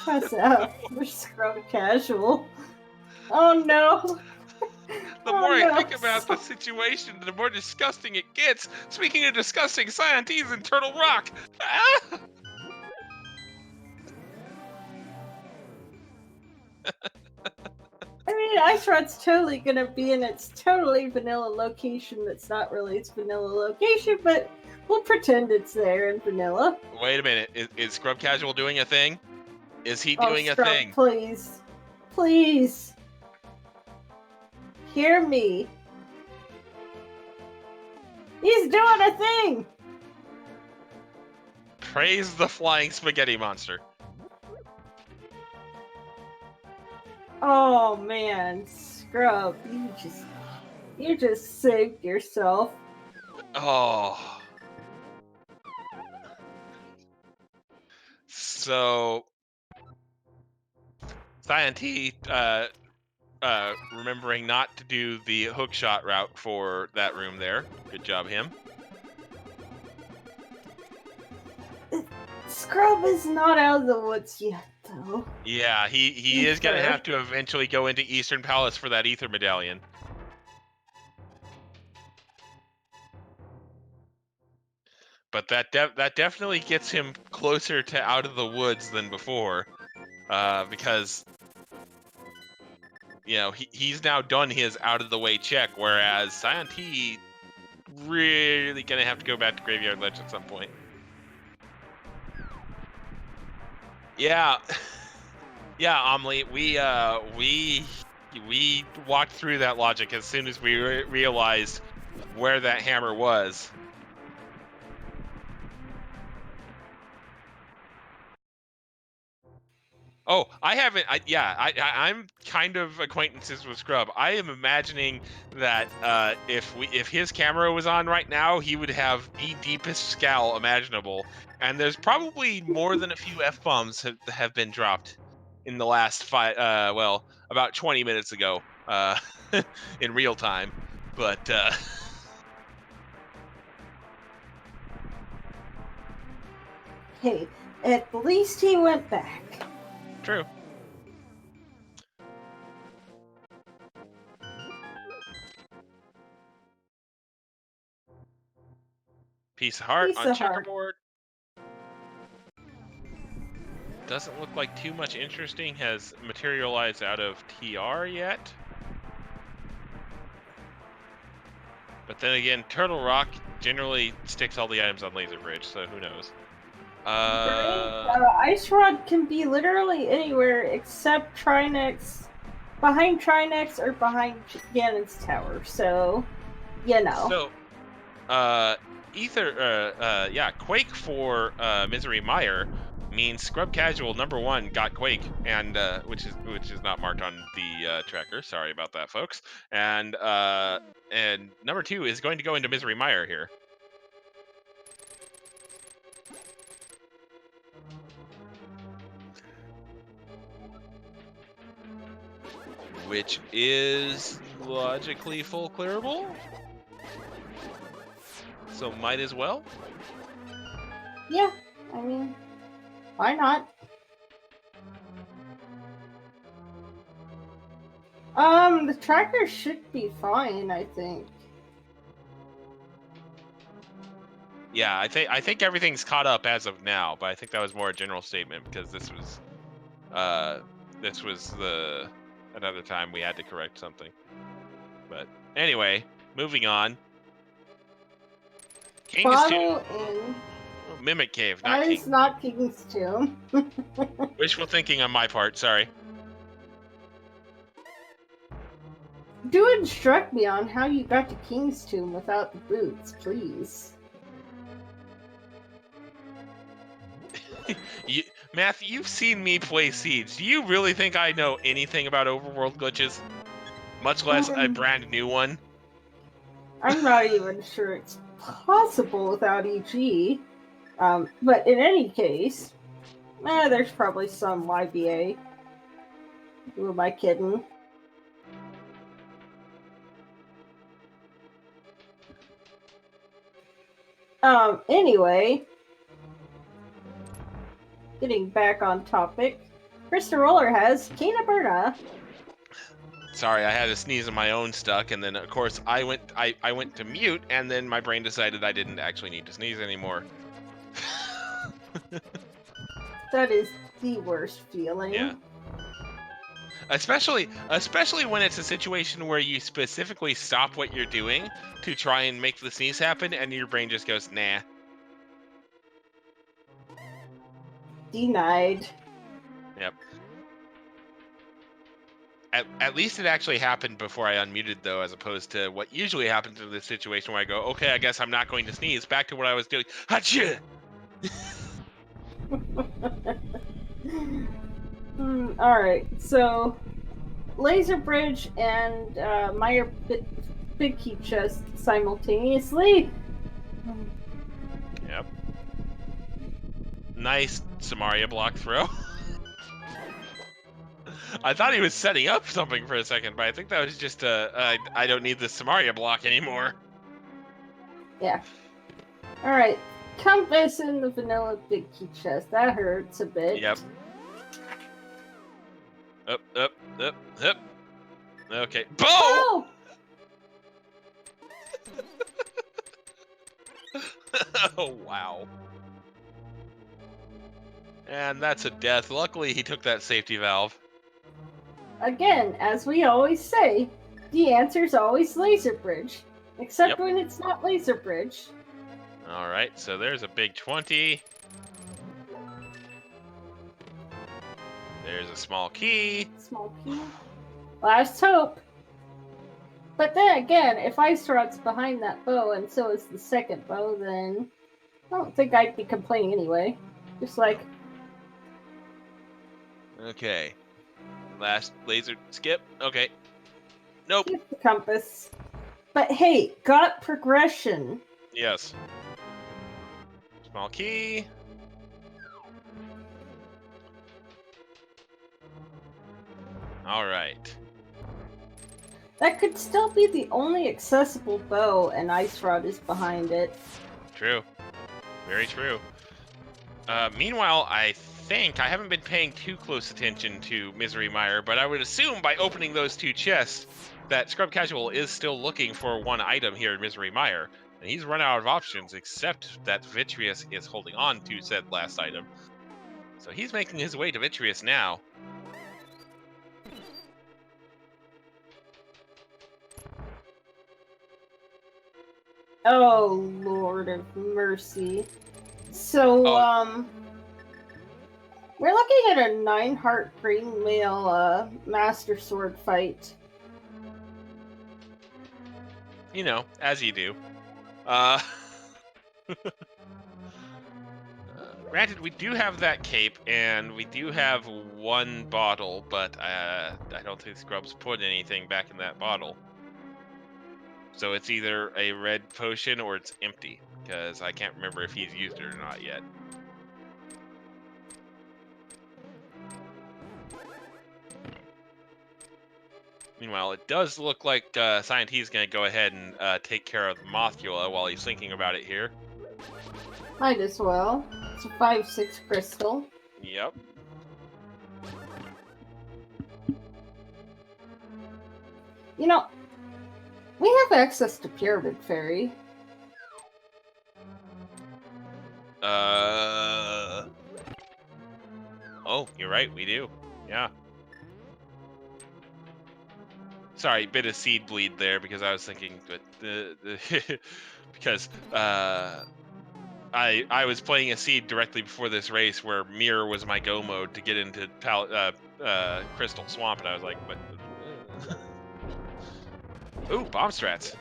That's out for Scrubcasual. Oh no. The more I think about the situation, the more disgusting it gets. Speaking of disgusting, saiontea's in Turtle Rock. Ah! I mean, Ice Rod's totally gonna be in its totally vanilla location that's not really its vanilla location, but we'll pretend it's there in vanilla. Wait a minute, is Scrubcasual doing a thing? Is he doing Scrub, a thing? Please. Please. Hear me. He's doing a thing! Praise the flying spaghetti monster. Oh man, Scrub, you just saved yourself. Oh. So, saiontea, remembering not to do the hook shot route for that room there. Good job, him. Scrub is not out of the woods yet, though. Yeah, he is going to Sure. have to eventually go into Eastern Palace for that ether medallion. But that definitely gets him closer to out of the woods than before, because you know he's now done his out of the way check, whereas saiontea really gonna have to go back to Graveyard Ledge at some point. Yeah, yeah, Amelie, we walked through that logic as soon as we realized where that hammer was. Oh, I haven't. I'm kind of acquaintances with Scrub. I am imagining that if his camera was on right now, he would have the deepest scowl imaginable. And there's probably more than a few F-bombs have been dropped in the last about 20 minutes ago, in real time. But Hey, at least he went back. true. Piece of heart Piece on of heart. checkerboard. Doesn't look like too much interesting has materialized out of TR yet. But then again, Turtle Rock generally sticks all the items on Laser Bridge, so who knows? Ice Rod can be literally anywhere except Trinex, behind Trinex or behind Ganon's tower. So, you know. So, Quake for Misery Mire means Scrubcasual #1 got Quake, and which is not marked on the tracker. Sorry about that, folks. And number 2 is going to go into Misery Mire here. Which is logically full clearable. So might as well. Yeah, I mean, why not? The tracker should be fine, I think. Yeah, I think everything's caught up as of now, but I think that was more a general statement because this was another time we had to correct something. But anyway, moving on. King's Bottle Tomb. in. Oh, Mimic Cave, not That King. is not King's Tomb. Wishful thinking on my part, sorry. Do instruct me on how you got to King's Tomb without the boots, please. Matthew, you've seen me play Siege. Do you really think I know anything about overworld glitches? Much less a brand new one? I'm not even sure it's possible without EG. But in any case, there's probably some YBA. Who am I kidding? Anyway, getting back on topic, Krista Roller has Kena Berna. Sorry, I had a sneeze of my own stuck, and then of course I went to mute, and then my brain decided I didn't actually need to sneeze anymore. That is the worst feeling. Yeah. Especially when it's a situation where you specifically stop what you're doing to try and make the sneeze happen, and your brain just goes, nah. Denied. Yep. At least it actually happened before I unmuted, though, as opposed to what usually happens in this situation where I go, okay, I guess I'm not going to sneeze. Back to what I was doing. Achoo! Alright, so Laser Bridge and Meyer Big Key Chest simultaneously. Yep. Nice Samaria block throw. I thought he was setting up something for a second, but I think that was just I don't need the Samaria block anymore. Yeah. Alright, Compass in the vanilla Big Key Chest. That hurts a bit. Yep. Up. Okay. Boom! Oh! Oh, wow. And that's a death. Luckily, he took that safety valve. Again, as we always say, the answer's always Laser Bridge. Except Yep. when it's not Laser Bridge. All right, so there's a big 20. There's a small key. Small key. Last hope. But then again, if Ice Rod's behind that bow and so is the second bow, then I don't think I'd be complaining anyway. Just like, Okay. Last laser skip. Okay. Nope. keep the compass. But hey, got progression. Yes. Small key. All right. That could still be the only accessible bow, and Ice Rod is behind it. True. Very true. Meanwhile, I think I haven't been paying too close attention to Misery Mire, but I would assume by opening those two chests that Scrubcasual is still looking for one item here in Misery Mire. And he's run out of options, except that Vitreous is holding on to said last item. So he's making his way to Vitreous now. Oh, Lord of Mercy. So, we're looking at a 9-heart green male Master Sword fight. You know, as you do. Granted, we do have that cape, and we do have one bottle, but I don't think Scrubs put anything back in that bottle. So it's either a red potion or it's empty, because I can't remember if he's used it or not yet. Meanwhile, it does look like Saiontea is going to go ahead and take care of the Mothula while he's thinking about it here. Might as well. It's a 5/6 crystal. Yep. You know, we have access to Pyramid Fairy. Oh, you're right, we do. Yeah. Sorry, bit of seed bleed there because I was thinking that because I was playing a seed directly before this race where Mirror was my go mode to get into Crystal Swamp, and I was like, but ooh, bomb strats.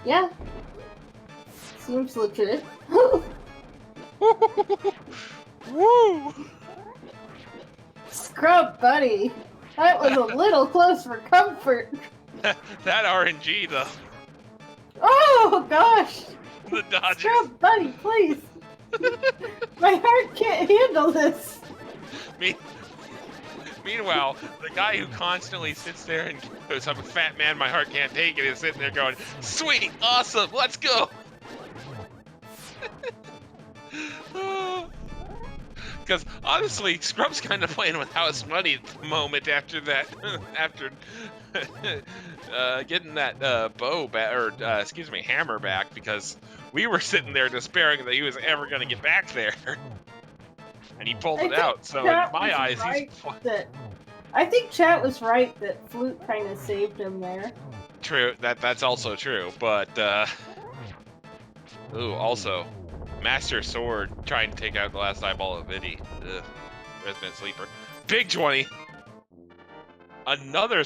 Yeah. Seems legit. Woo! Scrub, buddy. That was a little close for comfort. That RNG though. Oh, gosh. The dodges. Scrub, buddy, please. My heart can't handle this. Meanwhile, the guy who constantly sits there and goes, I'm a fat man, my heart can't take it, is sitting there going, sweet, awesome, let's go. Because honestly, Scrub's kind of playing with house money at the moment after that, after getting that bow back, or excuse me, hammer back, because we were sitting there despairing that he was ever going to get back there. And he pulled it out, so in my eyes, he's... I think Chat was right that Flute kind of saved him there. True, that's also true, but, ooh, also, Master Sword trying to take out the last eyeball of Vidi. Ugh, Resident Sleeper. Big 20. Another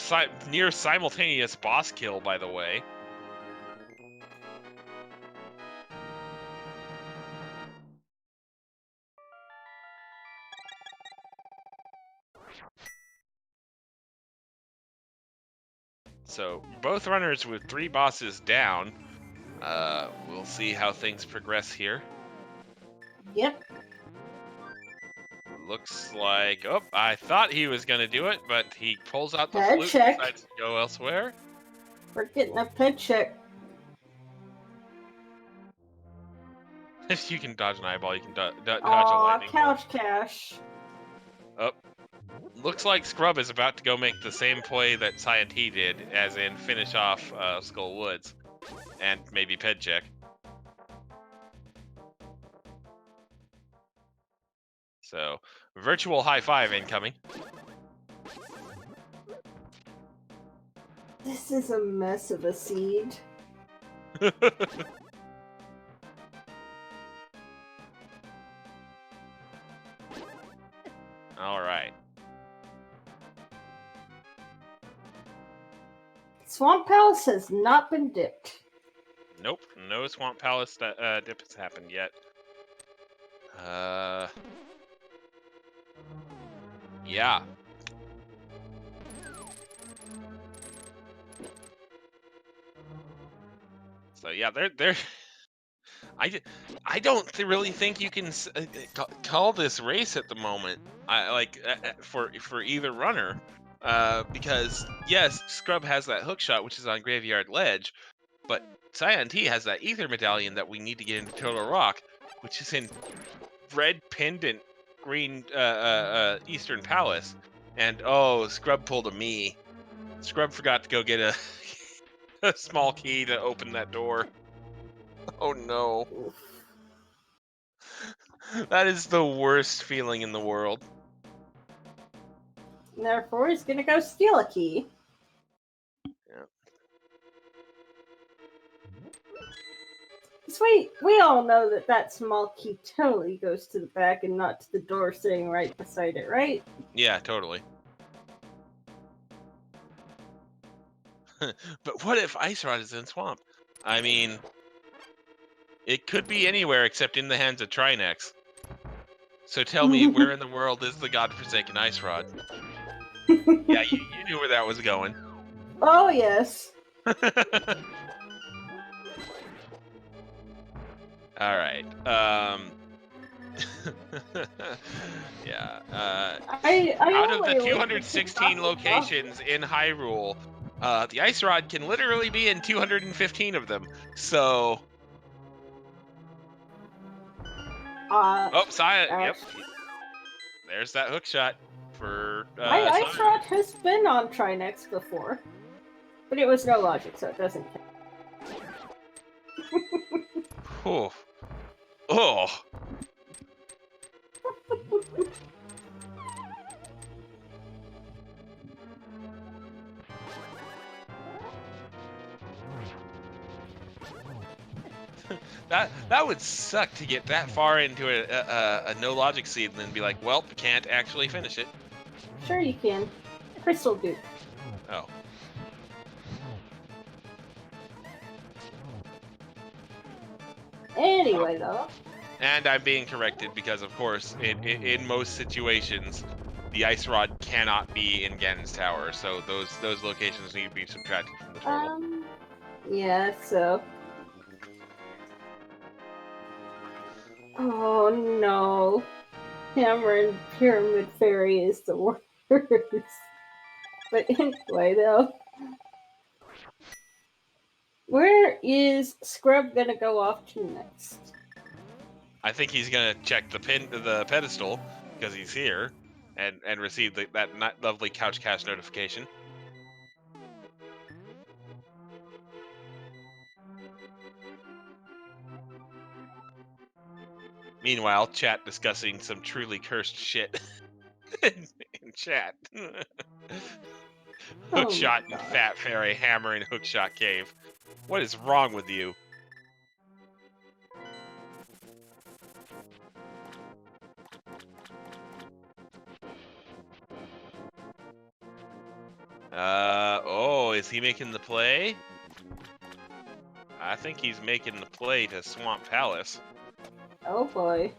near simultaneous boss kill, by the way. So both runners with 3 bosses down. We'll see how things progress here. Yep. Looks like, oh, I thought he was going to do it, but he pulls out the Head flute check. and decides to go elsewhere. We're getting a head check. If you can dodge an eyeball, you can dodge a Aw, lightning bolt. couch cash. Oh, looks like Scrub is about to go make the same play that saiontea did, as in finish off Skull Woods, and maybe ped check. So, virtual high five incoming. This is a mess of a seed. All right. Swamp Palace has not been dipped. Nope, no Swamp Palace dip has happened yet. Yeah. So yeah, they're. I don't really think you can call this race at the moment. For either runner, because yes, Scrub has that hook shot, which is on Graveyard Ledge, but saiontea has that Ether Medallion that we need to get into Total Rock, which is in red pendant, green Eastern Palace, and oh, Scrub pulled a me. Scrub forgot to go get a small key to open that door. Oh no. That is the worst feeling in the world. And therefore, he's gonna go steal a key. Yeah. We all know that small key totally goes to the back and not to the door sitting right beside it, right? Yeah, totally. But what if Ice Rod is in Swamp? I mean, it could be anywhere except in the hands of Trinex. So tell me, where in the world is the godforsaken Ice Rod? Yeah, you knew where that was going. Oh, yes. All right. Yeah. Out of the 216 locations in Hyrule, the Ice Rod can literally be in 215 of them. So. Yep. There's that hook shot for. Ice Rod has been on Trinex before, but it was no logic, so it doesn't count. Oh. Oh. That would suck to get that far into a no logic seed and then be like, well, can't actually finish it. Sure you can. Crystal Duke. Oh. Anyway, though. And I'm being corrected because, of course, in most situations, the Ice Rod cannot be in Ganon's Tower, so those locations need to be subtracted from the total. Yeah, so. Oh no. Hammer and Pyramid Fairy is the worst. But anyway, though. Where is Scrub gonna go off to next? I think he's gonna check the pedestal because he's here, and receive that lovely couch cash notification. Meanwhile, chat discussing some truly cursed shit in chat. Hookshot and Fat Fairy Hammer in Hookshot Cave. What is wrong with you? Oh, is he making the play? I think he's making the play to Swamp Palace. Oh boy.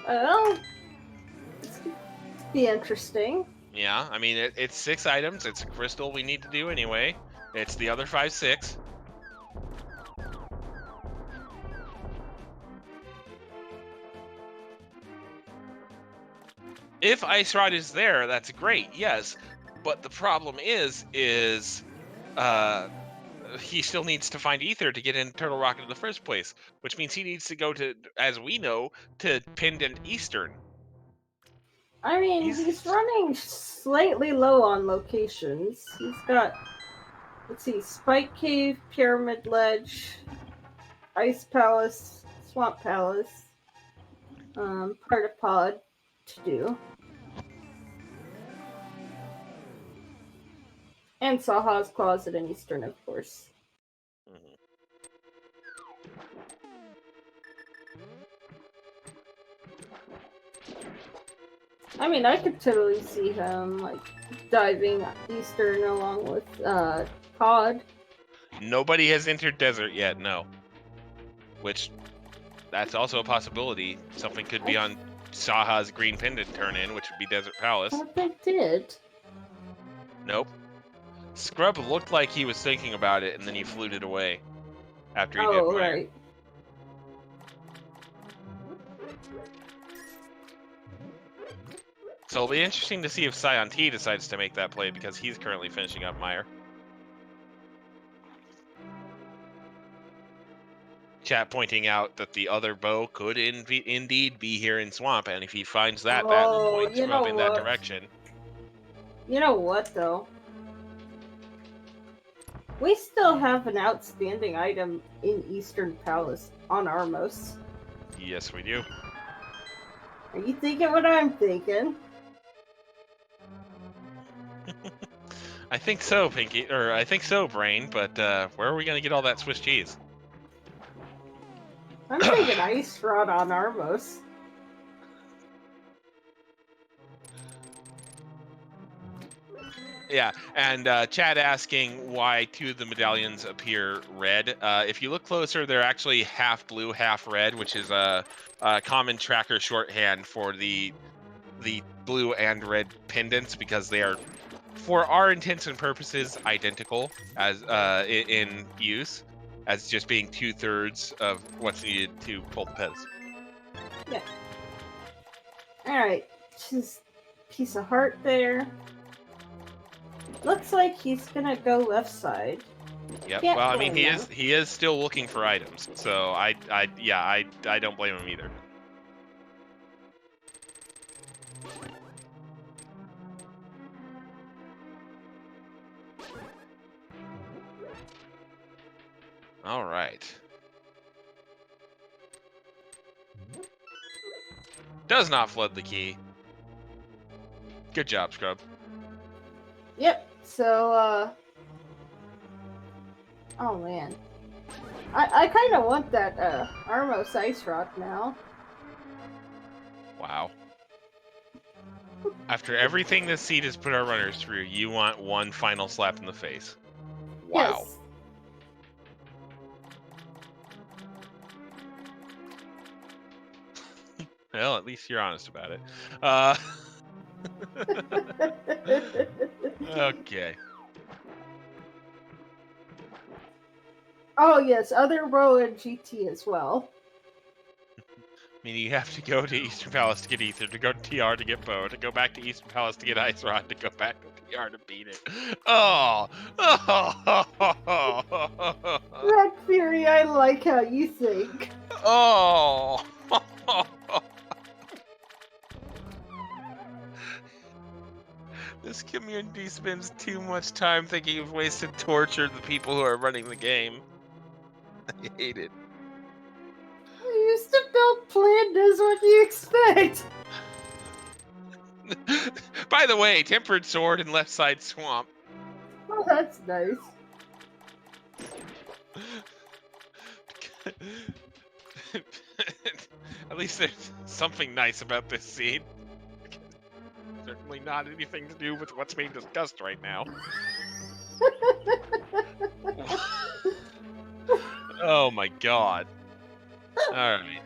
Well, this could be interesting. Yeah, I mean, it's 6 items. It's a crystal we need to do anyway. It's the other 5, 6. If Ice Rod is there, that's great, yes. But the problem is he still needs to find Ether to get in Turtle Rock in the first place, which means he needs to go to, as we know, to Pendant Eastern. I mean, he's running slightly low on locations. He's got, let's see, Spike Cave, Pyramid Ledge, Ice Palace, Swamp Palace, part of Pod to do. And Saha's Closet and Eastern, of course. Mhm. I mean, I could totally see him, like, diving Eastern along with, Pod. Nobody has entered Desert yet, no. Which, that's also a possibility. Something could be on Saha's Green Pendant turn-in, which would be Desert Palace. I thought they did. Nope. Scrub looked like he was thinking about it, and then he fluted away after he did Oh, Mire. right. So it'll be interesting to see if saiontea decides to make that play, because he's currently finishing up Mire. Chat pointing out that the other bow could indeed be here in Swamp, and if he finds that, that will point you Scrub know in that what? direction. You know what, though? We still have an outstanding item in Eastern Palace on Armos. Yes, we do. Are you thinking what I'm thinking? I think so, Pinky, or I think so, Brain, but where are we going to get all that Swiss cheese? I'm thinking Ice Rod on Armos. Yeah, and Chad asking why 2 of the medallions appear red. If you look closer, they're actually half blue, half red, which is a common tracker shorthand for the blue and red pendants, because they are, for our intents and purposes, identical as in use, as just being 2/3 of what's needed to pull the pez. Yeah. Alright, just piece of heart there. Looks like he's gonna go left side. Yep. Can't Well, I mean, blame he is still looking for items, so I don't blame him either. All right. Does not flood the key. Good job, Scrub. Yep, so, oh man. I kind of want that, Armos Ice Rod now. Wow. After everything this seed has put our runners through, you want one final slap in the face. Wow. Yes. Well, at least you're honest about it. Okay. Oh yes, other row and GT as well. I mean, you have to go to Eastern Palace to get Ether, to go to TR to get Bow, to go back to Eastern Palace to get Ice Rod, to go back to TR to beat it. Oh! Red Fury, I like how you think. Oh! This community spends too much time thinking of ways to torture the people who are running the game. I hate it. I used to build pandas, what do you expect? By the way, Tempered Sword and Left Side Swamp. Oh, that's nice. At least there's something nice about this scene. certainly not anything to do with what's being discussed right now. Oh my god. Alright.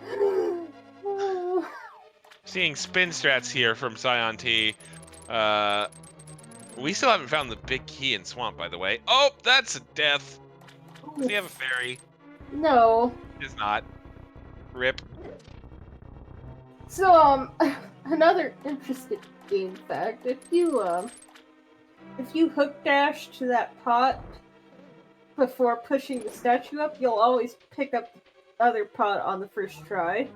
Seeing spin strats here from saiontea. We still haven't found the big key in Swamp, by the way. Oh, that's a death. Does he have a fairy? No. Does not. Rip. So, another interesting game fact, if you hook dash to that pot before pushing the statue up, you'll always pick up the other pot on the first try.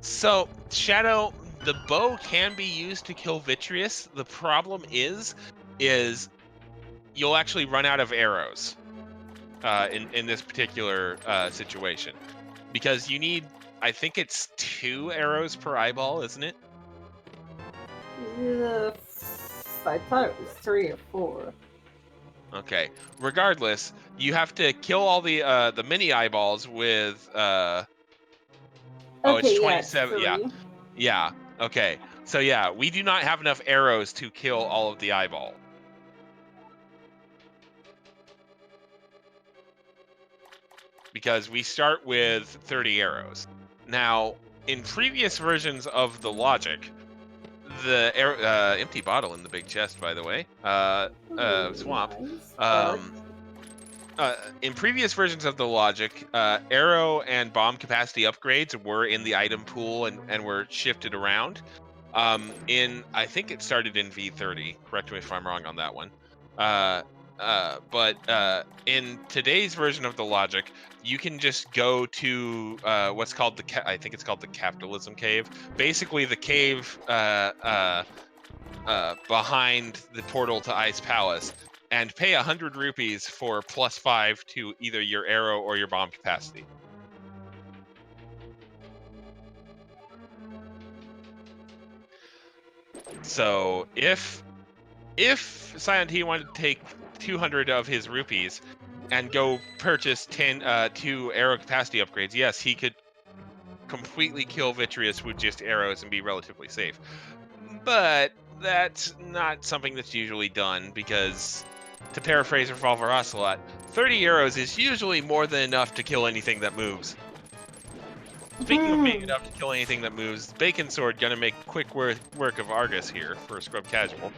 So, Shadow, the bow can be used to kill Vitreous. The problem is you'll actually run out of arrows in this particular situation. Because you need, I think it's 2 arrows per eyeball, isn't it? I thought it was 3 or 4. Okay. Regardless, you have to kill all the mini eyeballs with it's 27. Yeah. Yeah. Okay. So yeah, we do not have enough arrows to kill all of the eyeball. Because we start with 30 arrows. Now, in previous versions of the logic, the empty bottle in the big chest, by the way, Swamp. In previous versions of the logic, arrow and bomb capacity upgrades were in the item pool and were shifted around. I think it started in V30. Correct me if I'm wrong on that one. But in today's version of the logic, you can just go to what's called I think it's called the Capitalism Cave. Basically, the cave behind the portal to Ice Palace, and pay 100 rupees for +5 to either your arrow or your bomb capacity. So if saiontea wanted to take 200 of his rupees and go purchase 2 arrow capacity upgrades, yes, he could completely kill Vitreous with just arrows and be relatively safe. But that's not something that's usually done because, to paraphrase Revolver Ocelot, 30 arrows is usually more than enough to kill anything that moves. Speaking of being enough to kill anything that moves, Bacon Sword gonna make quick work of Argus here for Scrubcasual.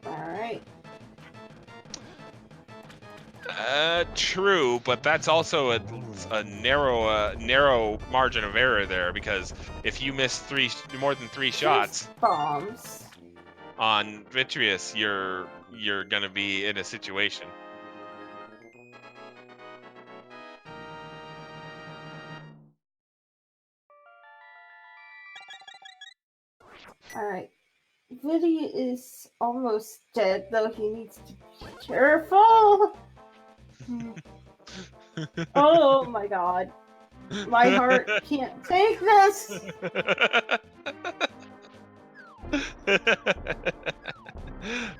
Alright. True, but that's also a narrow margin of error there, because if you miss more than 3 shots bombs on Vitreous, you're gonna be in a situation. Alright. Viddy is almost dead, though he needs to be careful. Oh my god. My heart can't take this.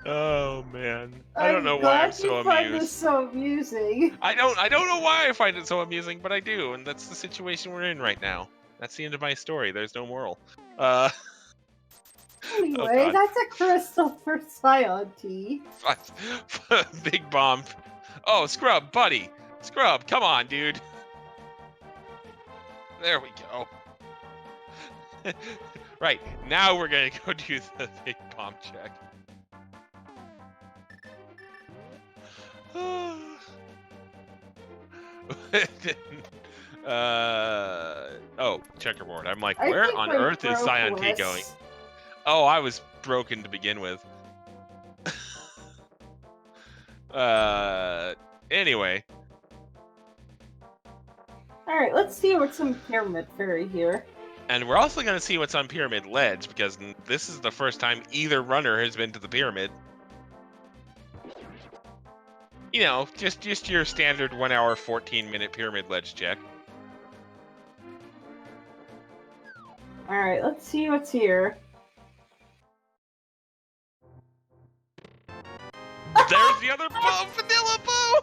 Oh man. I don't know why I'm so amused. I find this so amusing. I don't know why I find it so amusing, but I do, and that's the situation we're in right now. That's the end of my story. There's no moral. Anyway, oh that's a crystal for saiontea. Big bomb. Oh, Scrub, buddy. Scrub, come on, dude. There we go. Right, now we're gonna go do the big bomb check. Oh, checkerboard. I'm like, where on earth is saiontea going? Oh, I was broken to begin with. Anyway. Alright, let's see what's in Pyramid Fairy here. And we're also going to see what's on Pyramid Ledge, because this is the first time either runner has been to the pyramid. You know, just your standard 1 hour, 14-minute Pyramid Ledge check. Alright, let's see what's here. There's the other bow, vanilla bow.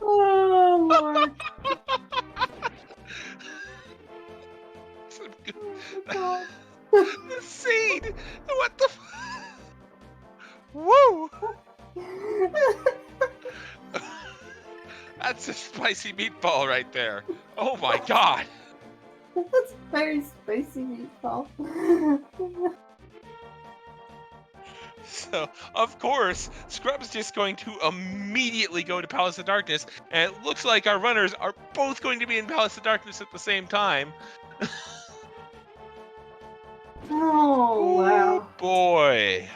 Oh Lord. God. The seed. What the? Woo! That's a spicy meatball right there. Oh my god. That's very spicy meatball. So, of course, Scrub's just going to immediately go to Palace of Darkness, and it looks like our runners are both going to be in Palace of Darkness at the same time. Oh wow. Boy.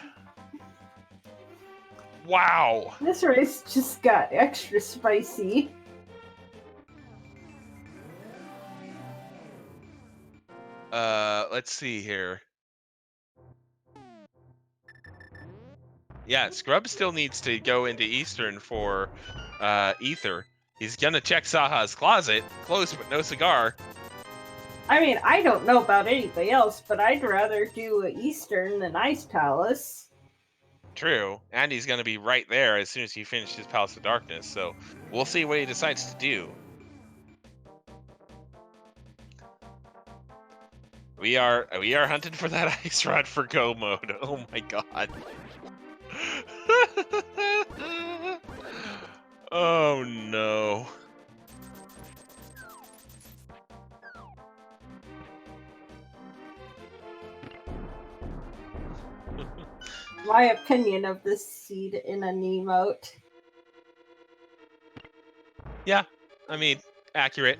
Wow. This race just got extra spicy. Let's see here. Yeah, Scrub still needs to go into Eastern for Ether. He's gonna check Saha's closet. Close, but no cigar. I mean, I don't know about anybody else, but I'd rather do Eastern than Ice Palace. True, and he's gonna be right there as soon as he finishes Palace of Darkness. So we'll see what he decides to do. We are hunting for that ice rod for go mode. Oh my god. Oh no. My opinion of this seed in an emote. Yeah, I mean, accurate.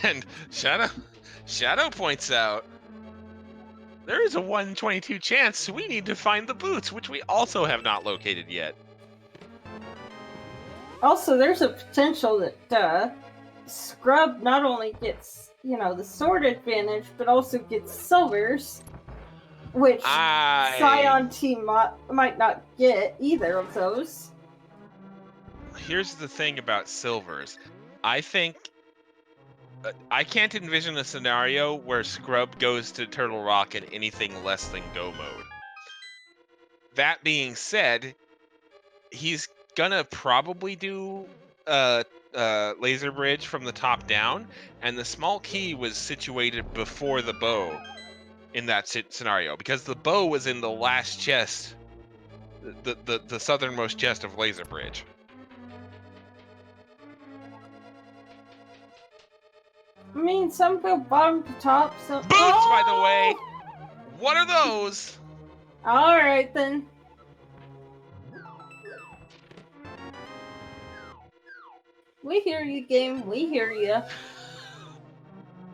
And Shadow points out there is a 1/22 chance we need to find the boots, which we also have not located yet. Also, there's a potential that Scrub not only gets, the sword advantage, but also gets silvers, which Scion team might not get either of those. Here's the thing about silvers. I think I can't envision a scenario where Scrub goes to Turtle Rock in anything less than go mode. That being said, he's gonna probably do laser bridge from the top down, and the small key was situated before the bow in that scenario because the bow was in the last chest, the southernmost chest of laser bridge. I mean, some go bottom to top, some... Boots, by the way! What are those? Alright, then. We hear you, game. We hear you.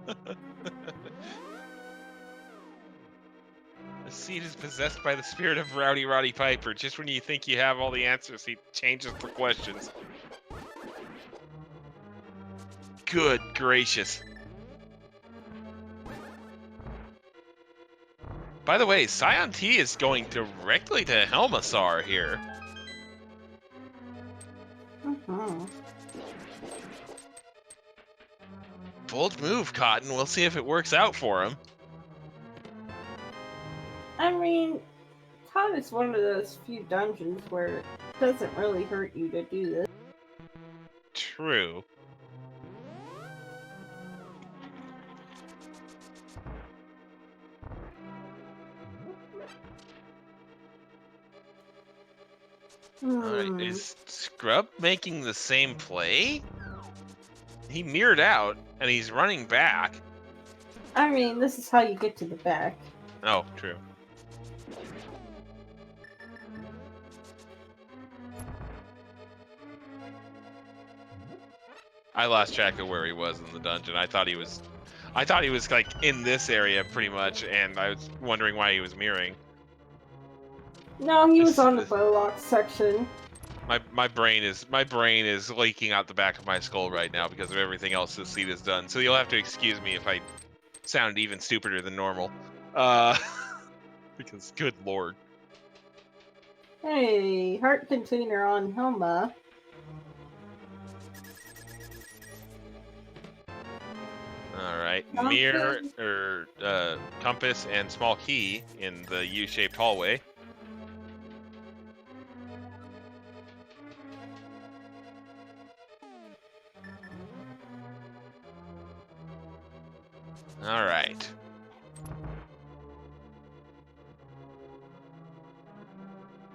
The seed is possessed by the spirit of Rowdy Roddy Piper. Just when you think you have all the answers, he changes the questions. Good gracious. By the way, Scion T is going directly to Helmasaur here. Mm-hmm. Bold move, Cotton. We'll see if it works out for him. I mean, COD is one of those few dungeons where it doesn't really hurt you to do this. True. Alright, is Scrub making the same play? He mirrored out, and he's running back. I mean, this is how you get to the back. Oh, true. I lost track of where he was in the dungeon. I thought he was like in this area pretty much, and I was wondering why he was mirroring. No, he was on the Bowlock section. My brain is leaking out the back of my skull right now because of everything else this seed has done. So you'll have to excuse me if I sound even stupider than normal. Because good lord. Hey, heart container on Helma. right, mirror or compass and small key in the U-shaped hallway. All right.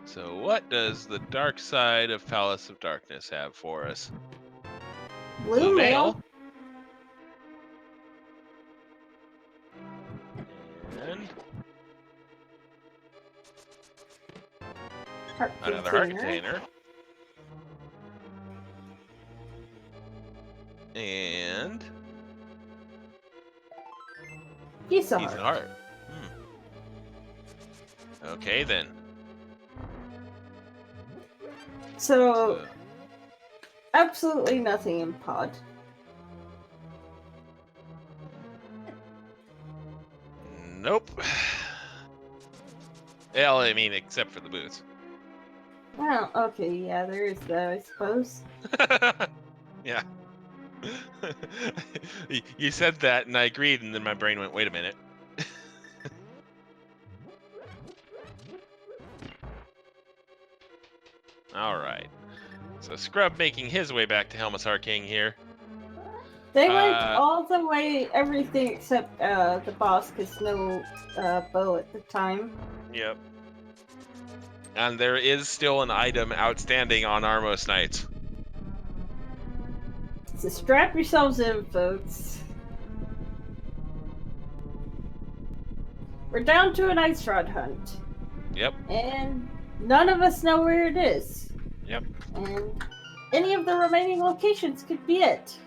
So what does the dark side of Palace of Darkness have for us? Blue mail. And Heart another heart container. container. And Piece of piece of heart. heart. Okay then. So, absolutely nothing in pod. Nope. Well, I mean, except for the boots. Well, okay, yeah, there is that, I suppose. Yeah. You said that, and I agreed, and then my brain went, wait a minute. All right. So Scrub making his way back to Helmut's King here. They went all the way, everything except the boss, because no bow at the time. Yep. And there is still an item outstanding on Armos Knights. So strap yourselves in, folks. We're down to an ice rod hunt. Yep. And none of us know where it is. Yep. And any of the remaining locations could be it.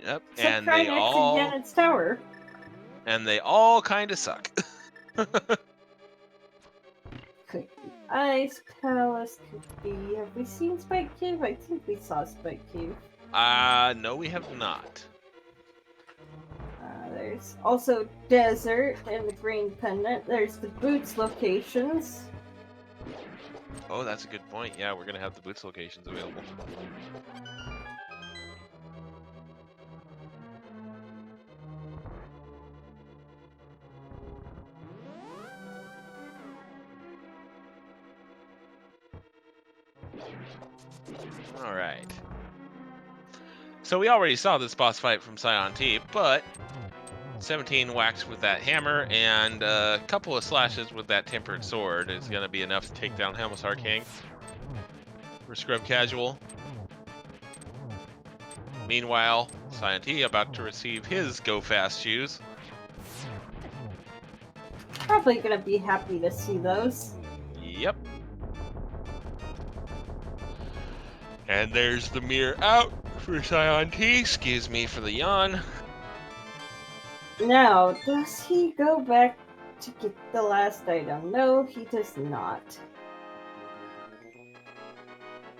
Yep. Except And they all Ganon's tower. And they all kind of suck. Could be Ice Palace, could be... Have we seen Spike Cave? I think we saw Spike Cave. No, we have not. There's also Desert and the Green Pendant. There's the Boots locations. Oh, that's a good point. Yeah, we're gonna have the Boots locations available. All right. So we already saw this boss fight from saiontea, but 17 whacks with that hammer and a couple of slashes with that tempered sword is going to be enough to take down Helmut's King for Scrubcasual. Meanwhile, saiontea about to receive his Go Fast shoes. Probably gonna be happy to see those. Yep. And there's the mirror out for saiontea. Excuse me for the yawn. Now, does he go back to get the last item? No, he does not.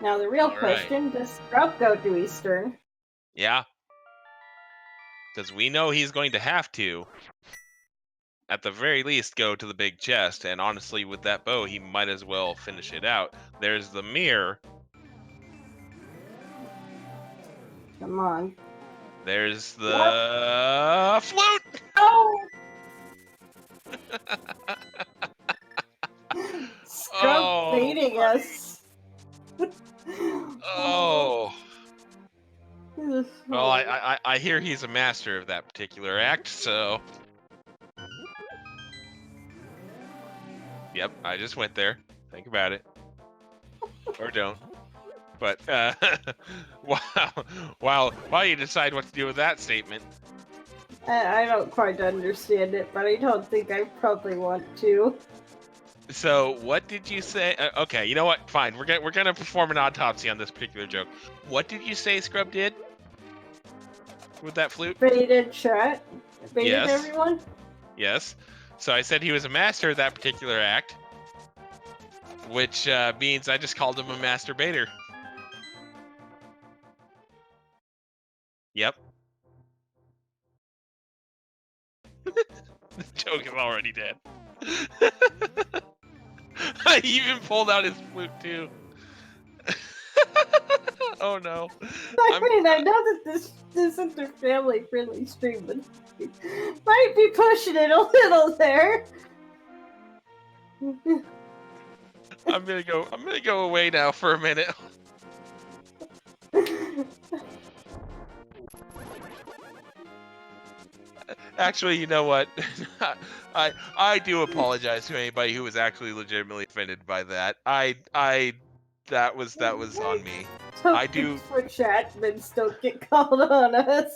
Now, the real question, does Scrub go to Eastern? Yeah. Because we know he's going to have to, at the very least, go to the big chest. And honestly, with that bow, he might as well finish it out. There's the mirror. Come on. There's the flute! Oh! Scrub baiting us. Oh. Well, I hear he's a master of that particular act, so... Yep, I just went there. Think about it. Or don't. But, while you decide what to do with that statement. I don't quite understand it, but I don't think I probably want to. So, what did you say? Okay, you know what? Fine, we're gonna perform an autopsy on this particular joke. What did you say Scrub did with that flute? Baited chat? Baited everyone? Yes. So I said he was a master of that particular act, which means I just called him a masturbator. Yep. The joke is already dead. I even pulled out his flute too. Oh no. I know that this isn't a family-friendly stream, but Might be pushing it a little there. I'm gonna go away now for a minute. Actually, you know what? I do apologize to anybody who was actually legitimately offended by that. That was on me. I do. For Chatmans don't get called on us.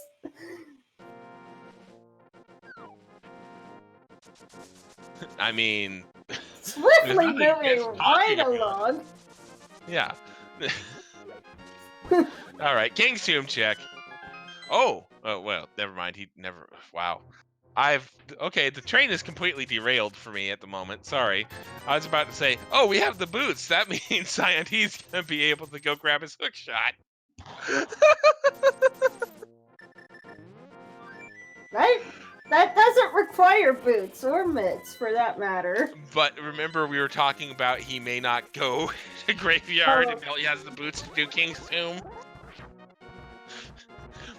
I mean, Swiftly nothing against moving talking right about along. yeah. All right, King's Tomb check. Oh, well, never mind. He never. Wow. Okay. The train is completely derailed for me at the moment. Sorry. I was about to say, oh, we have the boots. That means Sciente's gonna be able to go grab his hook shot. Right? That doesn't require boots or mitts, for that matter. But remember, we were talking about he may not go to graveyard until he has the boots to do King's Tomb.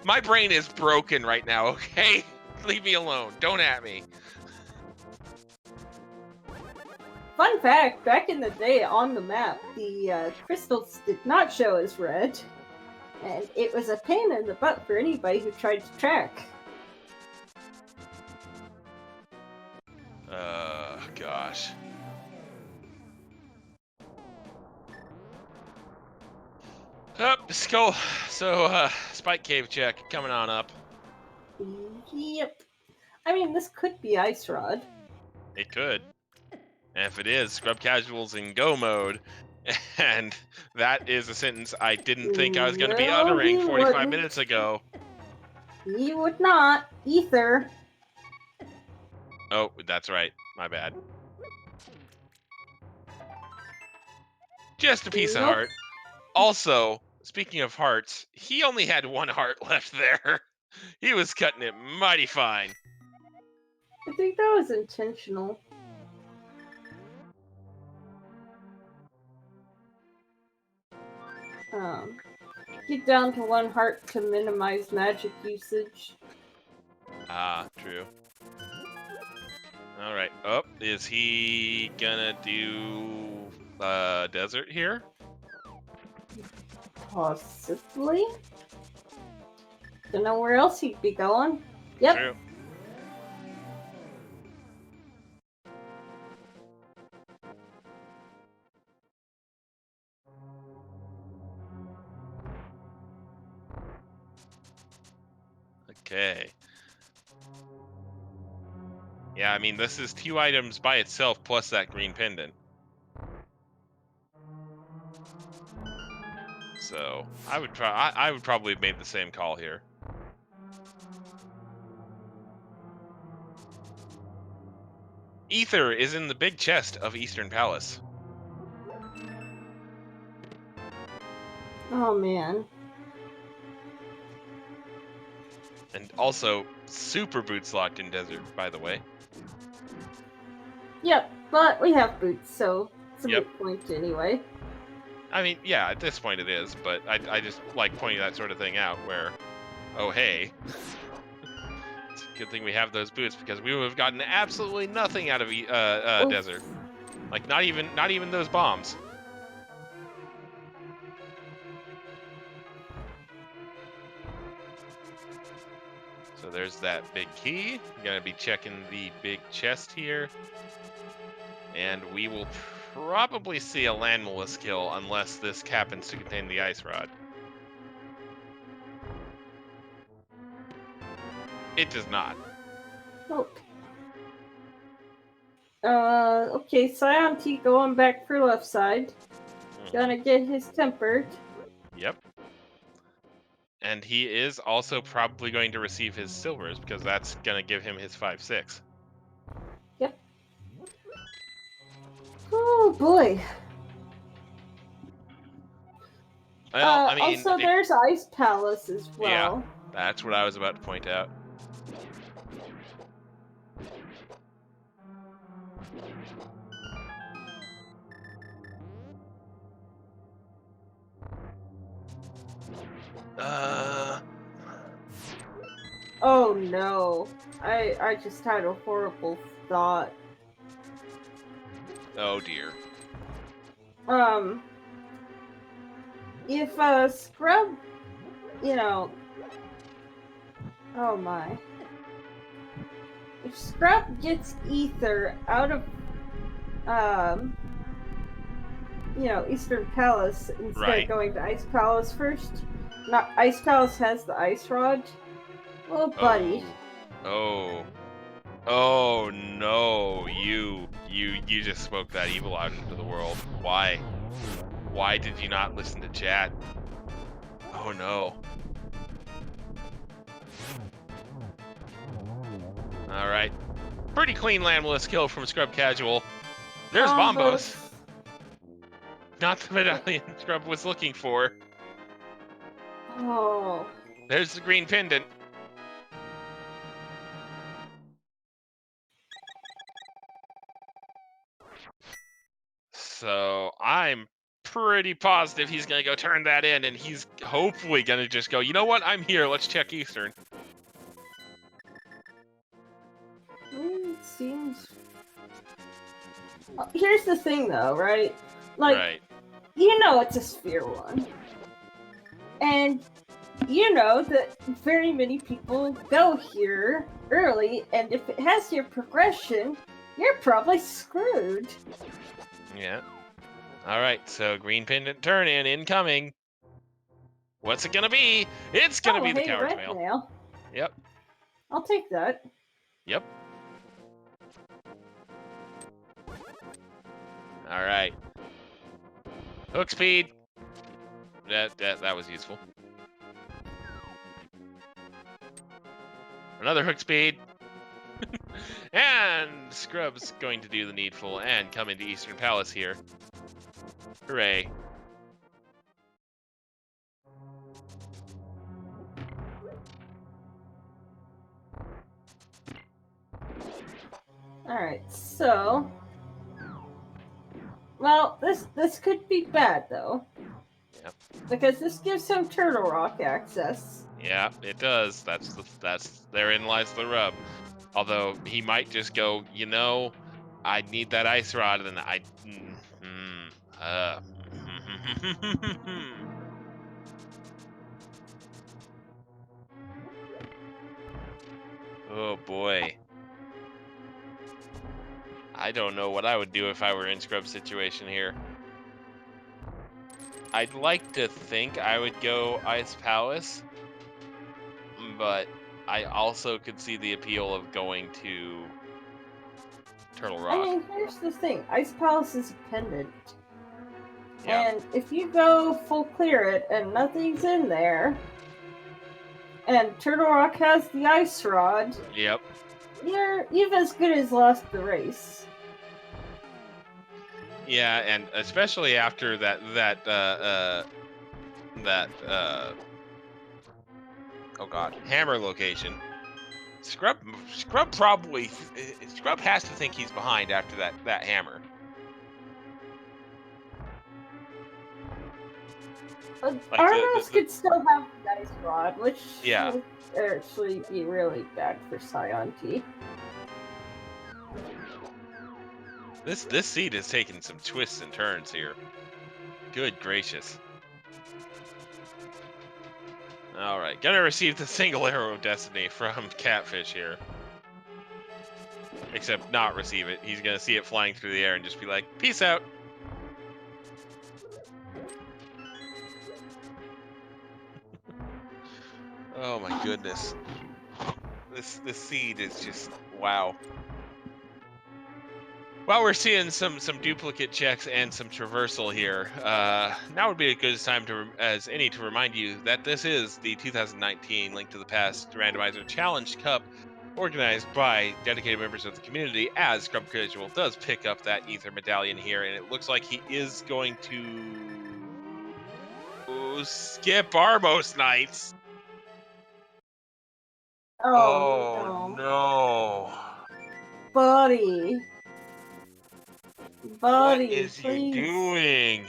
My brain is broken right now. Okay, leave me alone. Don't at me. Fun fact, back in the day on the map, the crystals did not show as red. And it was a pain in the butt for anybody who tried to track. Gosh. Skull. So, Spike Cave check coming on up. Yep. I mean, this could be Ice Rod. It could. And if it is, Scrubcasual's in go mode. And that is a sentence I didn't think I was going to be No, uttering he 45 wouldn't. minutes ago. He would not. Ether. Oh, that's right. My bad. Just a piece of Nope. heart. Also, speaking of hearts, he only had one heart left there. He was cutting it mighty fine. I think that was intentional. Get down to one heart to minimize magic usage. Ah, true. All right. Oh, is he gonna do desert here? Possibly. Don't know where else he'd be going. Yep. True. Okay. Yeah, I mean, this is 2 items by itself plus that green pendant. So I would try. I would probably have made the same call here. Ether is in the big chest of Eastern Palace. Oh man. And also, super boots locked in desert, by the way. Yep, but we have boots, so it's a Yep. moot point anyway. I mean, yeah, at this point it is, but I just like pointing that sort of thing out where, oh hey, it's a good thing we have those boots because we would have gotten absolutely nothing out of desert. Like not even those bombs. So there's that big key. I'm gonna be checking the big chest here. And we will probably see a landless kill unless this happens to contain the ice rod. It does not. Nope. Okay, Saiontea going back for left side. Gonna get his tempered. Yep. And he is also probably going to receive his silvers because that's going to give him his 5/6. Yep. Oh boy. Well, I mean, also, there's Ice Palace as well. Yeah, that's what I was about to point out. Oh no. I just had a horrible thought. Oh dear. If Scrub, oh my. If Scrub gets Ether out of, Eastern Palace instead of going to Ice Palace first, not Ice Palace has the Ice Rod. Oh, buddy. Oh no, you just spoke that evil out into the world. Why? Why did you not listen to chat? Oh no. Alright. Pretty clean landless kill from Scrubcasual. There's Bombos. Not the medallion Scrub was looking for. Oh. There's the green pendant. So I'm pretty positive he's gonna go turn that in, and he's hopefully gonna just go, you know what, I'm here, let's check Eastern. It seems... Here's the thing though, right? Like, it's a Sphere 1. And you know that very many people go here early, and if it has your progression, you're probably screwed. Yeah. Alright, so green pendant turn in, incoming. What's it gonna be? It's gonna be the coward's mail. Yep. I'll take that. Yep. Alright. Hook speed. That was useful. Another hook speed. And Scrub's going to do the needful and come into Eastern Palace here. Hooray. Alright, so... Well, this could be bad, though. Yep. Because this gives him Turtle Rock access. Yeah, it does. Therein lies the rub. Although, he might just go, I need that ice rod, and Oh boy. I don't know what I would do if I were in Scrub's situation here. I'd like to think I would go Ice Palace, but I also could see the appeal of going to Turtle Rock. I mean, here's the thing. Ice Palace is a pendant. Yep. And if you go full clear it and nothing's in there, and Turtle Rock has the ice rod, Yep. You've as good as lost the race. Yeah, and especially after that oh god, hammer location. Scrub has to think he's behind after that hammer. Armos could still have the ice rod, which would actually be really bad for saiontea. This seed is taking some twists and turns here. Good gracious. Alright, gonna receive the single arrow of destiny from Catfish here. Except not receive it. He's gonna see it flying through the air and just be like, peace out. Oh my goodness. This seed is just, wow. While we're seeing some duplicate checks and some traversal here, now would be a good time as any to remind you that this is the 2019 Link to the Past Randomizer Challenge Cup, organized by dedicated members of the community, as Scrubcasual does pick up that Ether Medallion here, and it looks like he is going to skip Arbos Knights. Oh no. Buddy. What is please. he doing?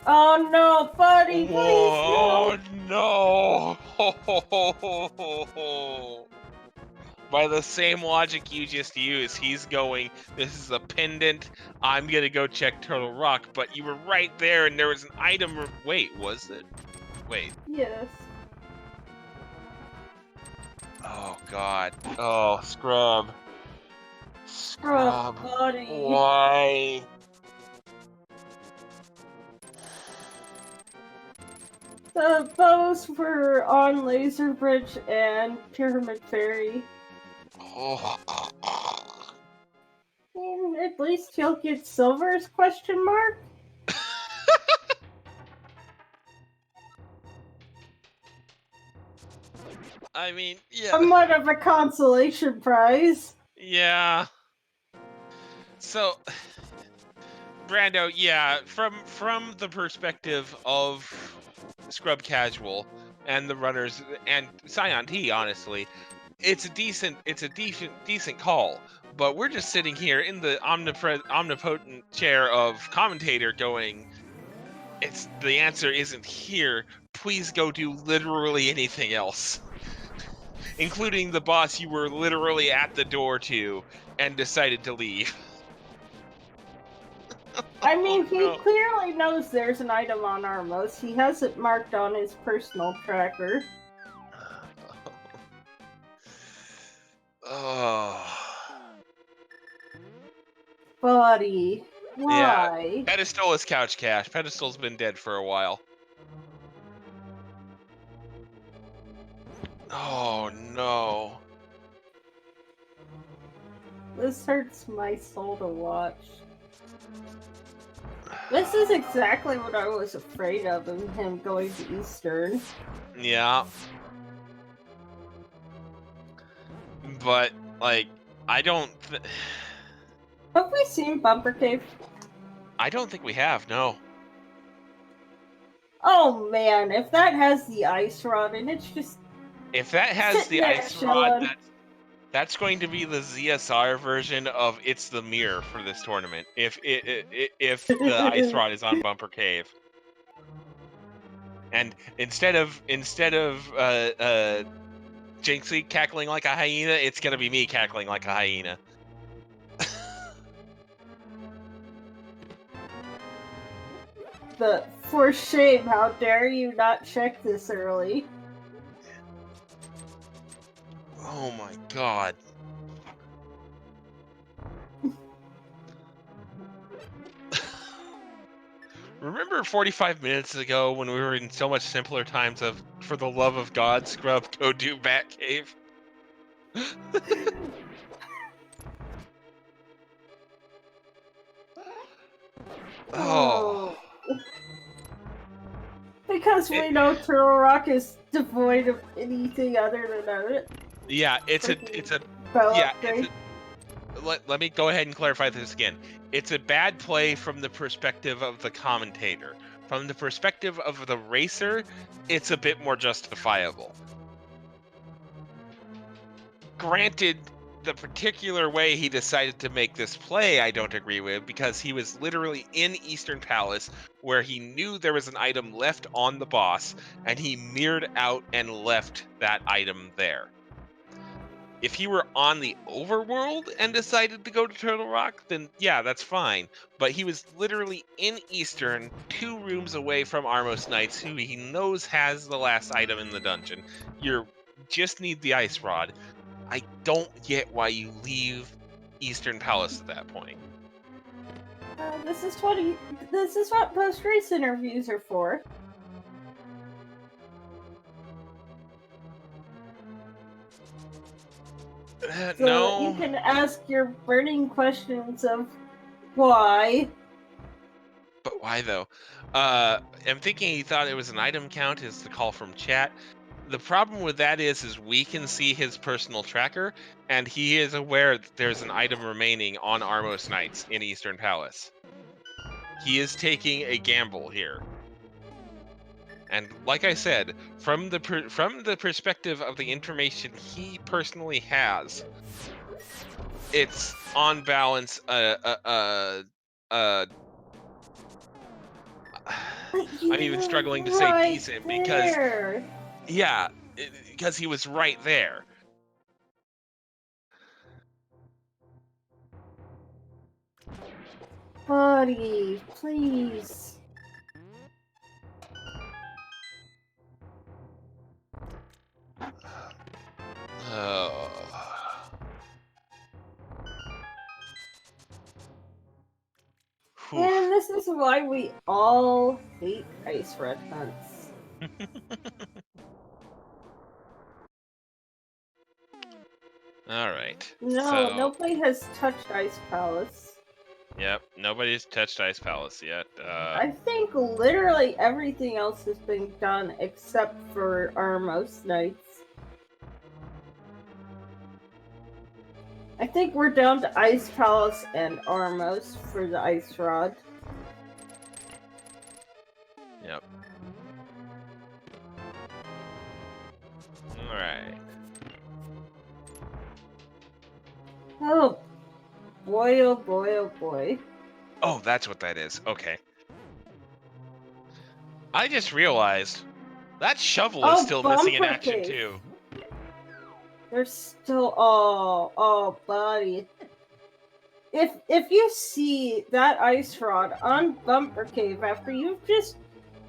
Oh no, buddy, please. Oh no. by the same logic you just used, he's going, this is a pendant, I'm gonna go check Turtle Rock, but you were right there and there was an item. Wait, was it? Wait. Yes. Oh, God. Oh, Scrub. Scrub. Buddy. Why? The bows were on Laser Bridge and Pyramid Ferry. Oh. And at least he'll get silvers, question mark? I mean, yeah. Somewhat of a consolation prize. Yeah. So, Brando, yeah, from the perspective of Scrubcasual and the runners and saiontea, honestly, it's a decent call. But we're just sitting here in the omnipotent chair of commentator going, the answer isn't here. Please go do literally anything else. Including the boss you were literally at the door to and decided to leave. I mean, he no. clearly knows there's an item on Armos. He has it marked on his personal tracker. Oh. Buddy, why? Yeah, Pedestal is couch cash. Pedestal's been dead for a while. Oh no. This hurts my soul to watch. This is exactly what I was afraid of in him going to Eastern. Yeah. But, like, I don't... Have we seen Bumper Cave? I don't think we have, no. Oh man, if that has the ice rod and it's just... If that has sitting the there ice chilling. rod, that's going to be the ZSR version of It's the Mirror for this tournament. If the ice rod is on Bumper Cave. And instead of Jinxie cackling like a hyena, it's gonna be me cackling like a hyena. For shame, how dare you not check this early? Oh my god. Remember 45 minutes ago when we were in so much simpler times of, for the love of God, Scrub, go do Batcave? Oh. Because we know Turtle Rock is devoid of anything other than it. Yeah, it's a let me go ahead and clarify this again. It's a bad play from the perspective of the commentator. From the perspective of the racer, it's a bit more justifiable. Granted, the particular way he decided to make this play, I don't agree with, because he was literally in Eastern Palace where he knew there was an item left on the boss, and he mirrored out and left that item there. If he were on the overworld and decided to go to Turtle Rock, then yeah, that's fine. But he was literally in Eastern, 2 rooms away from Armos Knights, who he knows has the last item in the dungeon. You just need the ice rod. I don't get why you leave Eastern Palace at that point. This is what post-race interviews are for. So No. you can ask your burning questions of why. But why though? I'm thinking he thought it was an item count, is the call from chat. The problem with that is we can see his personal tracker, and he is aware that there's an item remaining on Armos Knights in Eastern Palace. He is taking a gamble here. And like I said, from the perspective of the information he personally has, it's on balance I'm even struggling to say decent because, yeah, because he was right there. buddy, please. And this is why we all hate ice red hunts. All right. No, So, nobody has touched Ice Palace. yep, nobody's touched Ice Palace yet. I think literally everything else has been done except for Armos Knights. I think we're down to Ice Palace and Armos for the Ice Rod. Yep. All right. Oh boy, oh boy, oh boy. Oh, that's what that is. Okay. I just realized that shovel is still missing in bumper action case. too. There's still oh buddy. If you see that ice rod on Bumper Cave after you've just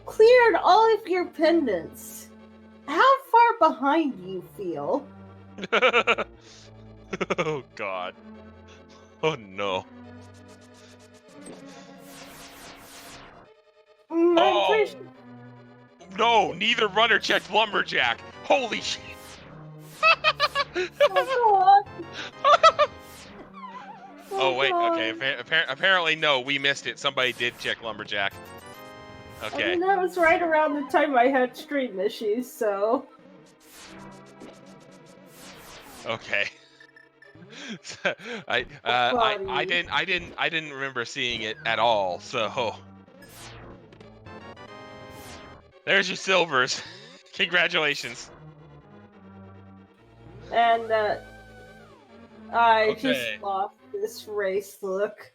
cleared all of your pendants, how far behind do you feel? Oh God. Oh no. Oh no! Neither runner checked lumberjack. Holy shit! Oh wait. Okay. Apparently no. We missed it. Somebody did check lumberjack. Okay. I mean, that was right around the time I had stream issues, so. Okay. I didn't remember seeing it at all. So there's your silvers. Congratulations. And I Okay. just lost this race look.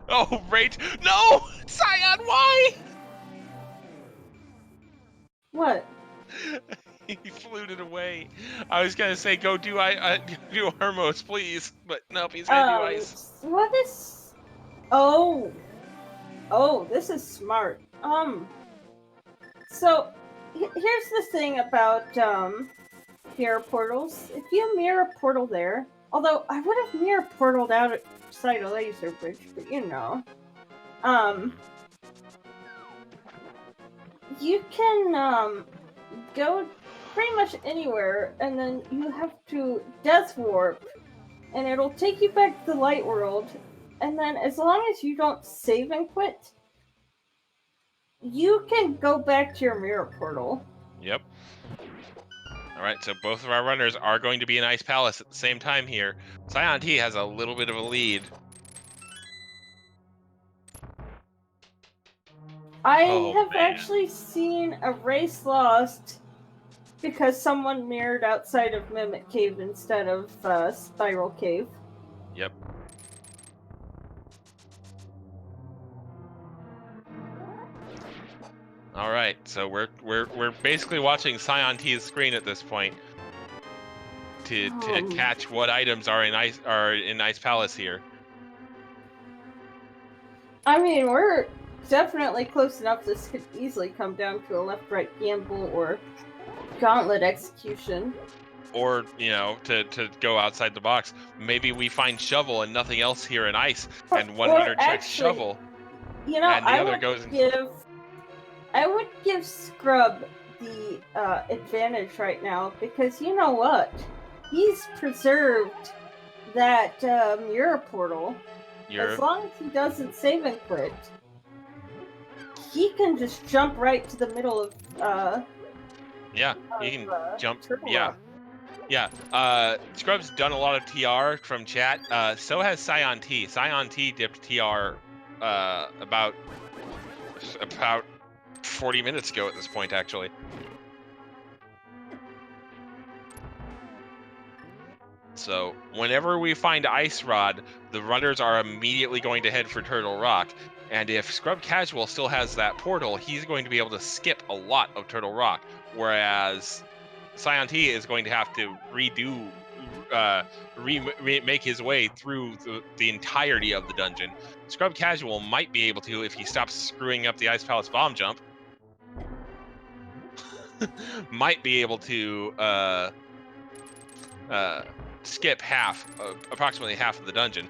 Oh, right. No! Scion, why? What? He fluted away. I was gonna say, go do do Hermos, please, but nope, he's gonna do ice. What is? Oh, this is smart. So here's the thing about mirror portals. If you mirror portal there, although I would have mirror portaled outside a laser bridge, but you know, you can go pretty much anywhere, and then you have to death warp, and it'll take you back to the light world, and then as long as you don't save and quit, you can go back to your mirror portal. Yep. Alright, so both of our runners are going to be in Ice Palace at the same time here. Scion T has a little bit of a lead. I have actually seen a race lost because someone mirrored outside of Mimic Cave instead of Spiral Cave. Yep. All right, so we're basically watching Scion T's screen at this point to catch what items are in Ice Palace here. I mean, we're definitely close enough. This could easily come down to a left-right gamble or gauntlet execution. Or, you know, to go outside the box. Maybe we find shovel and nothing else here in ice, and one runner checks shovel. You know, and the other goes. I would give Scrub the advantage right now because you know what? He's preserved that mirror portal. As long as he doesn't save and quit, he can just jump right to the middle of. Yeah, he can jump. Yeah. Yeah. Scrub's done a lot of TR from chat. So has Scion T. Scion T dipped TR about 40 minutes ago at this point, actually. So whenever we find Ice Rod, the runners are immediately going to head for Turtle Rock. And if Scrubcasual still has that portal, he's going to be able to skip a lot of Turtle Rock. Whereas Scion T is going to have to redo make his way through the entirety of the dungeon. Scrubcasual might be able to if he stops screwing up the Ice Palace bomb jump. Might be able to skip approximately half of the dungeon.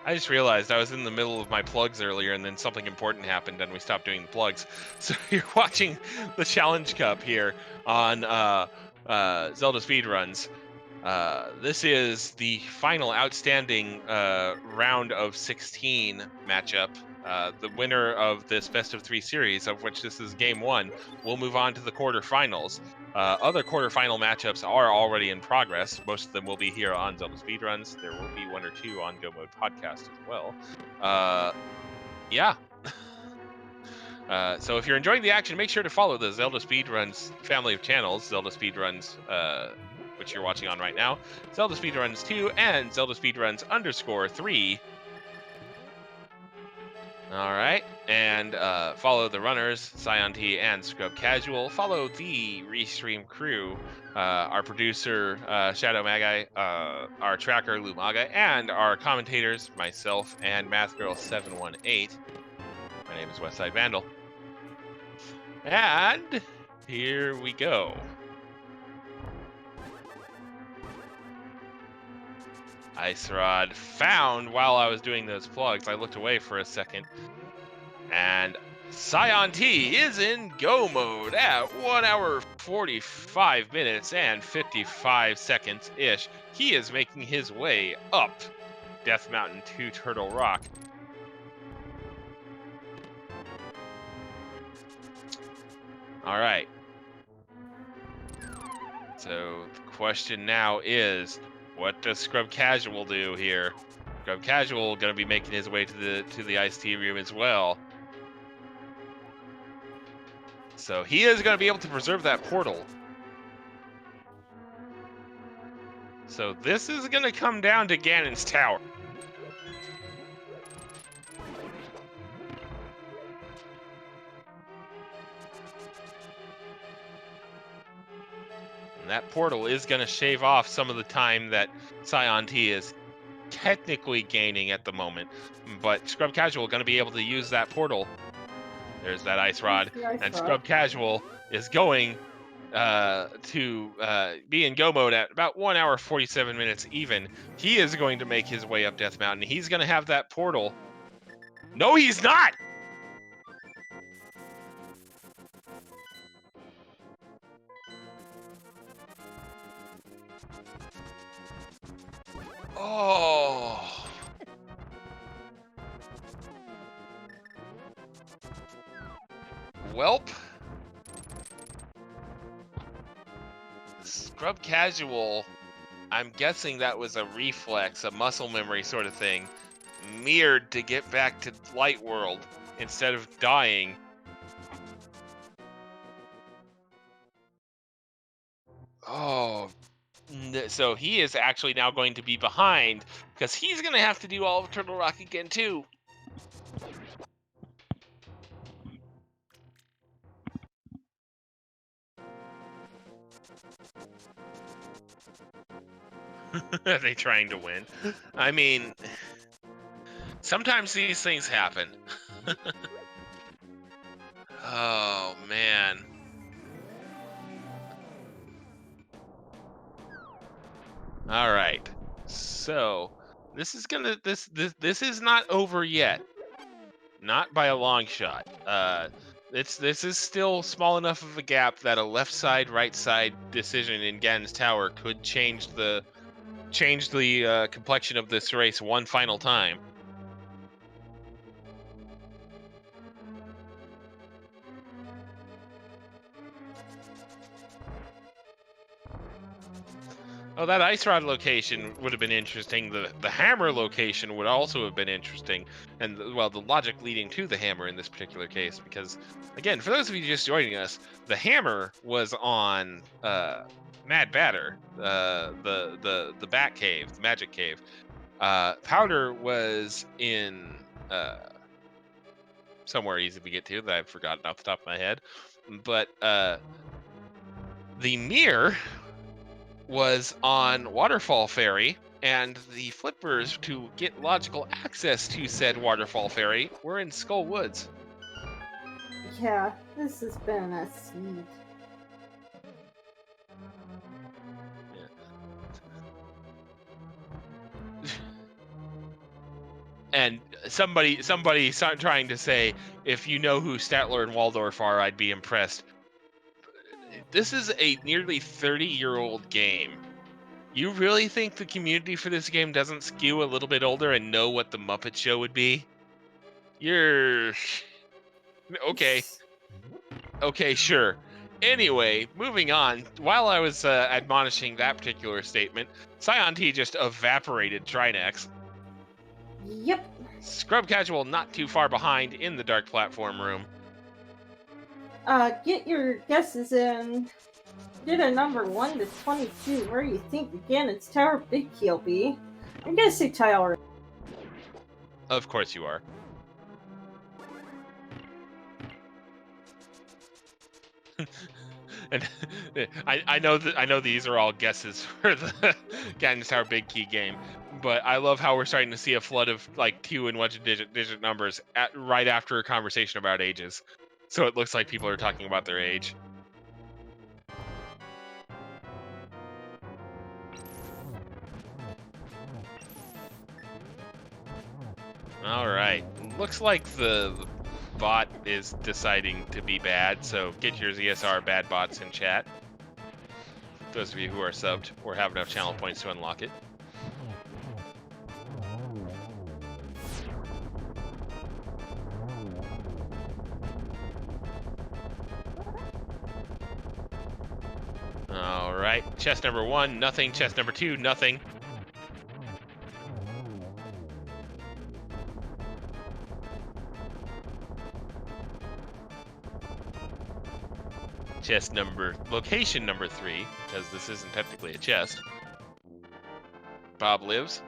I just realized I was in the middle of my plugs earlier, and then something important happened, and we stopped doing the plugs. So you're watching the Challenge Cup here on Zelda Speedruns. This is the final outstanding round of 16 matchup. The winner of this best of 3 series, of which this is game 1, will move on to the quarterfinals. Other quarterfinal matchups are already in progress. Most of them will be here on Zelda Speedruns. There will be 1 or 2 on Go Mode Podcast as well. Yeah. So if you're enjoying the action, make sure to follow the Zelda Speedruns family of channels, Zelda Speedruns, which you're watching on right now, Zelda Speedruns 2, and Zelda Speedruns _3. All right, and follow the runners, saiontea and Scrubcasual. Follow the Restream crew, our producer, Shadow Magi, our tracker, Lou Maga, and our commentators, myself and MathGirl718. My name is Westside Vandal. And here we go. Ice Rod found while I was doing those plugs. I looked away for a second. And saiontea is in go mode at 1 hour 45 minutes and 55 seconds-ish. He is making his way up Death Mountain to Turtle Rock. All right. So the question now is, what does Scrubcasual do here? Scrubcasual going to be making his way to the iced tea room as well. So he is going to be able to preserve that portal. So this is going to come down to Ganon's Tower. And that portal is going to shave off some of the time that saiontea is technically gaining at the moment. But Scrubcasual going to be able to use that portal. There's that ice rod. And Scrubcasual is going to be in go mode at about 1 hour 47 minutes even. He is going to make his way up Death Mountain. He's going to have that portal. No, he's not! Oh. Welp. Scrubcasual, I'm guessing that was a reflex, a muscle memory sort of thing, mirrored to get back to Light World instead of dying. Oh, so he is actually now going to be behind because he's going to have to do all of Turtle Rock again too. Are they trying to win? I mean, sometimes these things happen. Oh, man. All right. So, this is gonna this is not over yet. Not by a long shot. This is still small enough of a gap that a left side, right side decision in Ganon's Tower could change the complexion of this race one final time. Oh, that ice rod location would have been interesting. The hammer location would also have been interesting, and well, the logic leading to the hammer in this particular case, because again, for those of you just joining us, the hammer was on Mad Batter, the Bat Cave, the Magic Cave. Powder was in somewhere easy to get to that I've forgotten off the top of my head, but the mirror was on Waterfall Ferry, and the flippers to get logical access to said Waterfall Ferry were in Skull Woods. Yeah, this has been a siege. And somebody trying to say, if you know who Statler and Waldorf are, I'd be impressed. This is a nearly 30-year-old game. You really think the community for this game doesn't skew a little bit older and know what the Muppet Show would be? You're... Okay. Okay, sure. Anyway, moving on. While I was admonishing that particular statement, saiontea just evaporated Trinex. Yep. Scrubcasual not too far behind in the dark platform room. Get your guesses in. Get a number 1 to 22. Where you think again it's Tower Big Key will be? I'm gonna say Tower. Of course you are. And I know these are all guesses for the Gangnam Tower Big Key game, but I love how we're starting to see a flood of like 2 and 1 digit numbers right after a conversation about ages. So it looks like people are talking about their age. All right, looks like the bot is deciding to be bad, so get your ZSR bad bots in chat. Those of you who are subbed or have enough channel points to unlock it. All right, chest number 1, nothing. Chest number 2, nothing. Location number 3, because this isn't technically a chest. Bob lives.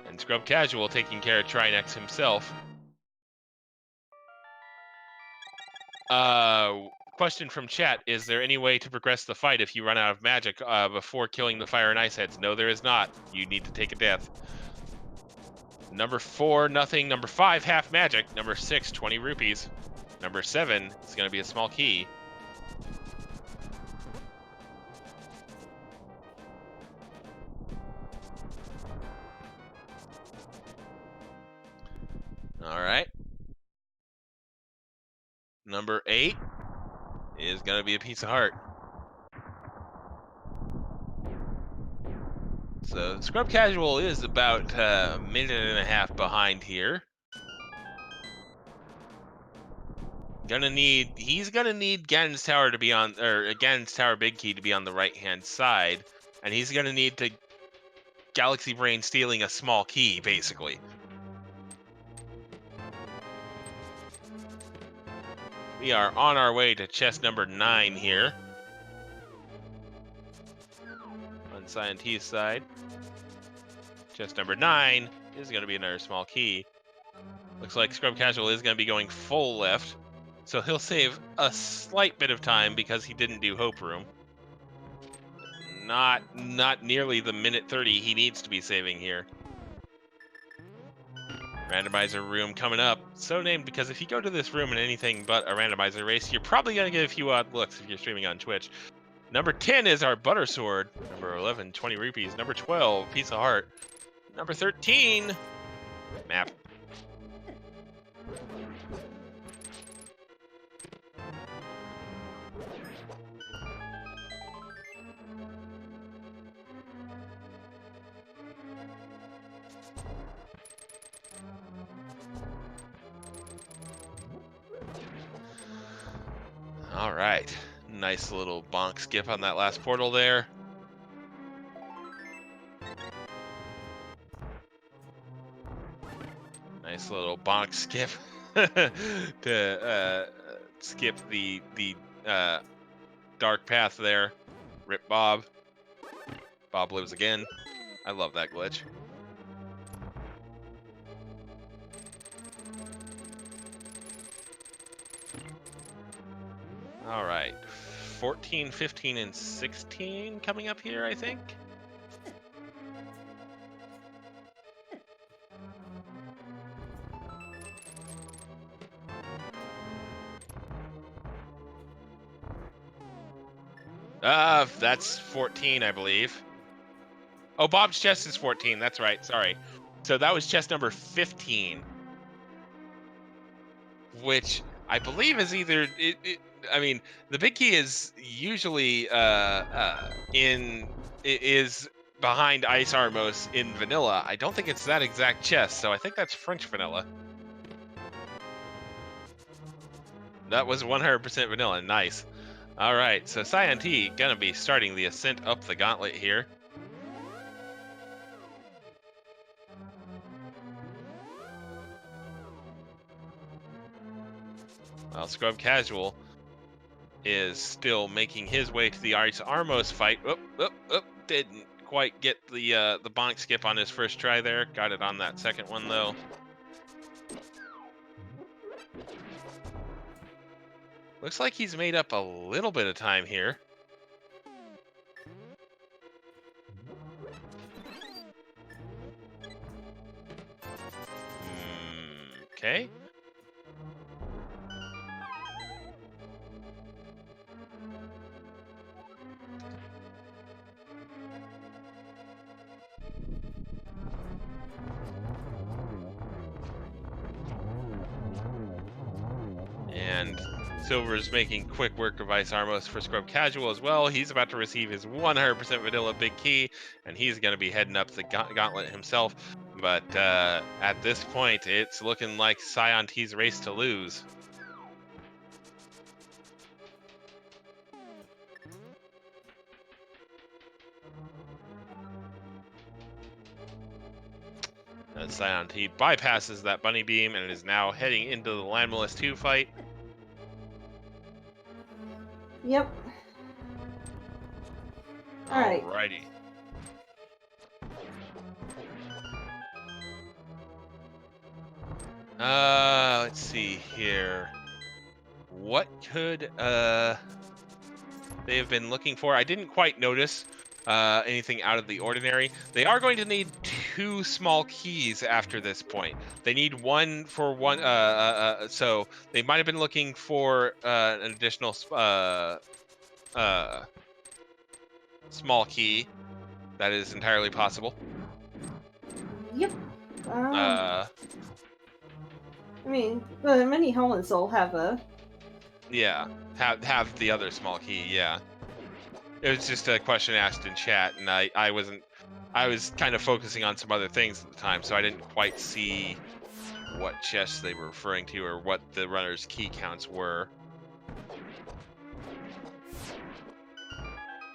And Scrubcasual taking care of Trinex himself. Question from chat, is there any way to progress the fight if you run out of magic before killing the fire and ice heads? No, there is not. You need to take a death. Number 4, nothing. Number 5, half magic. Number 6, 20 rupees. Number 7, it's going to be a small key. All right. Number 8 is going to be a piece of heart. So Scrubcasual is about a minute and a half behind here. He's gonna need Ganon's Tower to be on, or Ganon's Tower Big Key to be on the right-hand side, and he's gonna need to Galaxy Brain stealing a small key, basically. We are on our way to chest number 9 here. On saiontea's side. Chest number 9 is going to be another small key. Looks like Scrubcasual is going to be going full left. So he'll save a slight bit of time because he didn't do Hope Room. Not nearly the minute 30 he needs to be saving here. Randomizer room coming up. So named because if you go to this room in anything but a randomizer race, you're probably going to get a few odd looks if you're streaming on Twitch. Number 10 is our Butter Sword. Number 11, 20 rupees. Number 12, Piece of Heart. Number 13, map. All right, Nice little bonk skip on that last portal there. Nice little bonk skip to skip the dark path there. Rip Bob. Bob lives again. I love that glitch. All right. 14, 15, and 16 coming up here, I think. That's 14, I believe. Oh, Bob's chest is 14. That's right. Sorry. So that was chest number 15, which I believe is either I mean, the big key is usually is behind Ice Armos in vanilla. I don't think it's that exact chest, so I think that's French vanilla. That was 100% vanilla. Nice. All right, so saiontea gonna be starting the ascent up the gauntlet here. Well, Scrubcasual is still making his way to the Ice Armos fight. Didn't quite get the bonk skip on his first try there. Got it on that second one though. Looks like he's made up a little bit of time here. Okay. And Silver's making quick work of Ice Armos for Scrubcasual as well. He's about to receive his 100% vanilla big key, and he's going to be heading up the gauntlet himself. But at this point, it's looking like saiontea's race to lose. As saiontea bypasses that bunny beam and is now heading into the Land Molest 2 fight. Yep. Alright. Alrighty. Let's see here. What could they have been looking for? I didn't quite notice anything out of the ordinary. They are going to need 2 small keys after this point. They need one for one. So they might have been looking for an additional small key. That is entirely possible. Yep. I mean, the many helmets will have a. Yeah, have the other small key. Yeah. It was just a question asked in chat, and I was kind of focusing on some other things at the time, so I didn't quite see what chests they were referring to or what the runner's key counts were.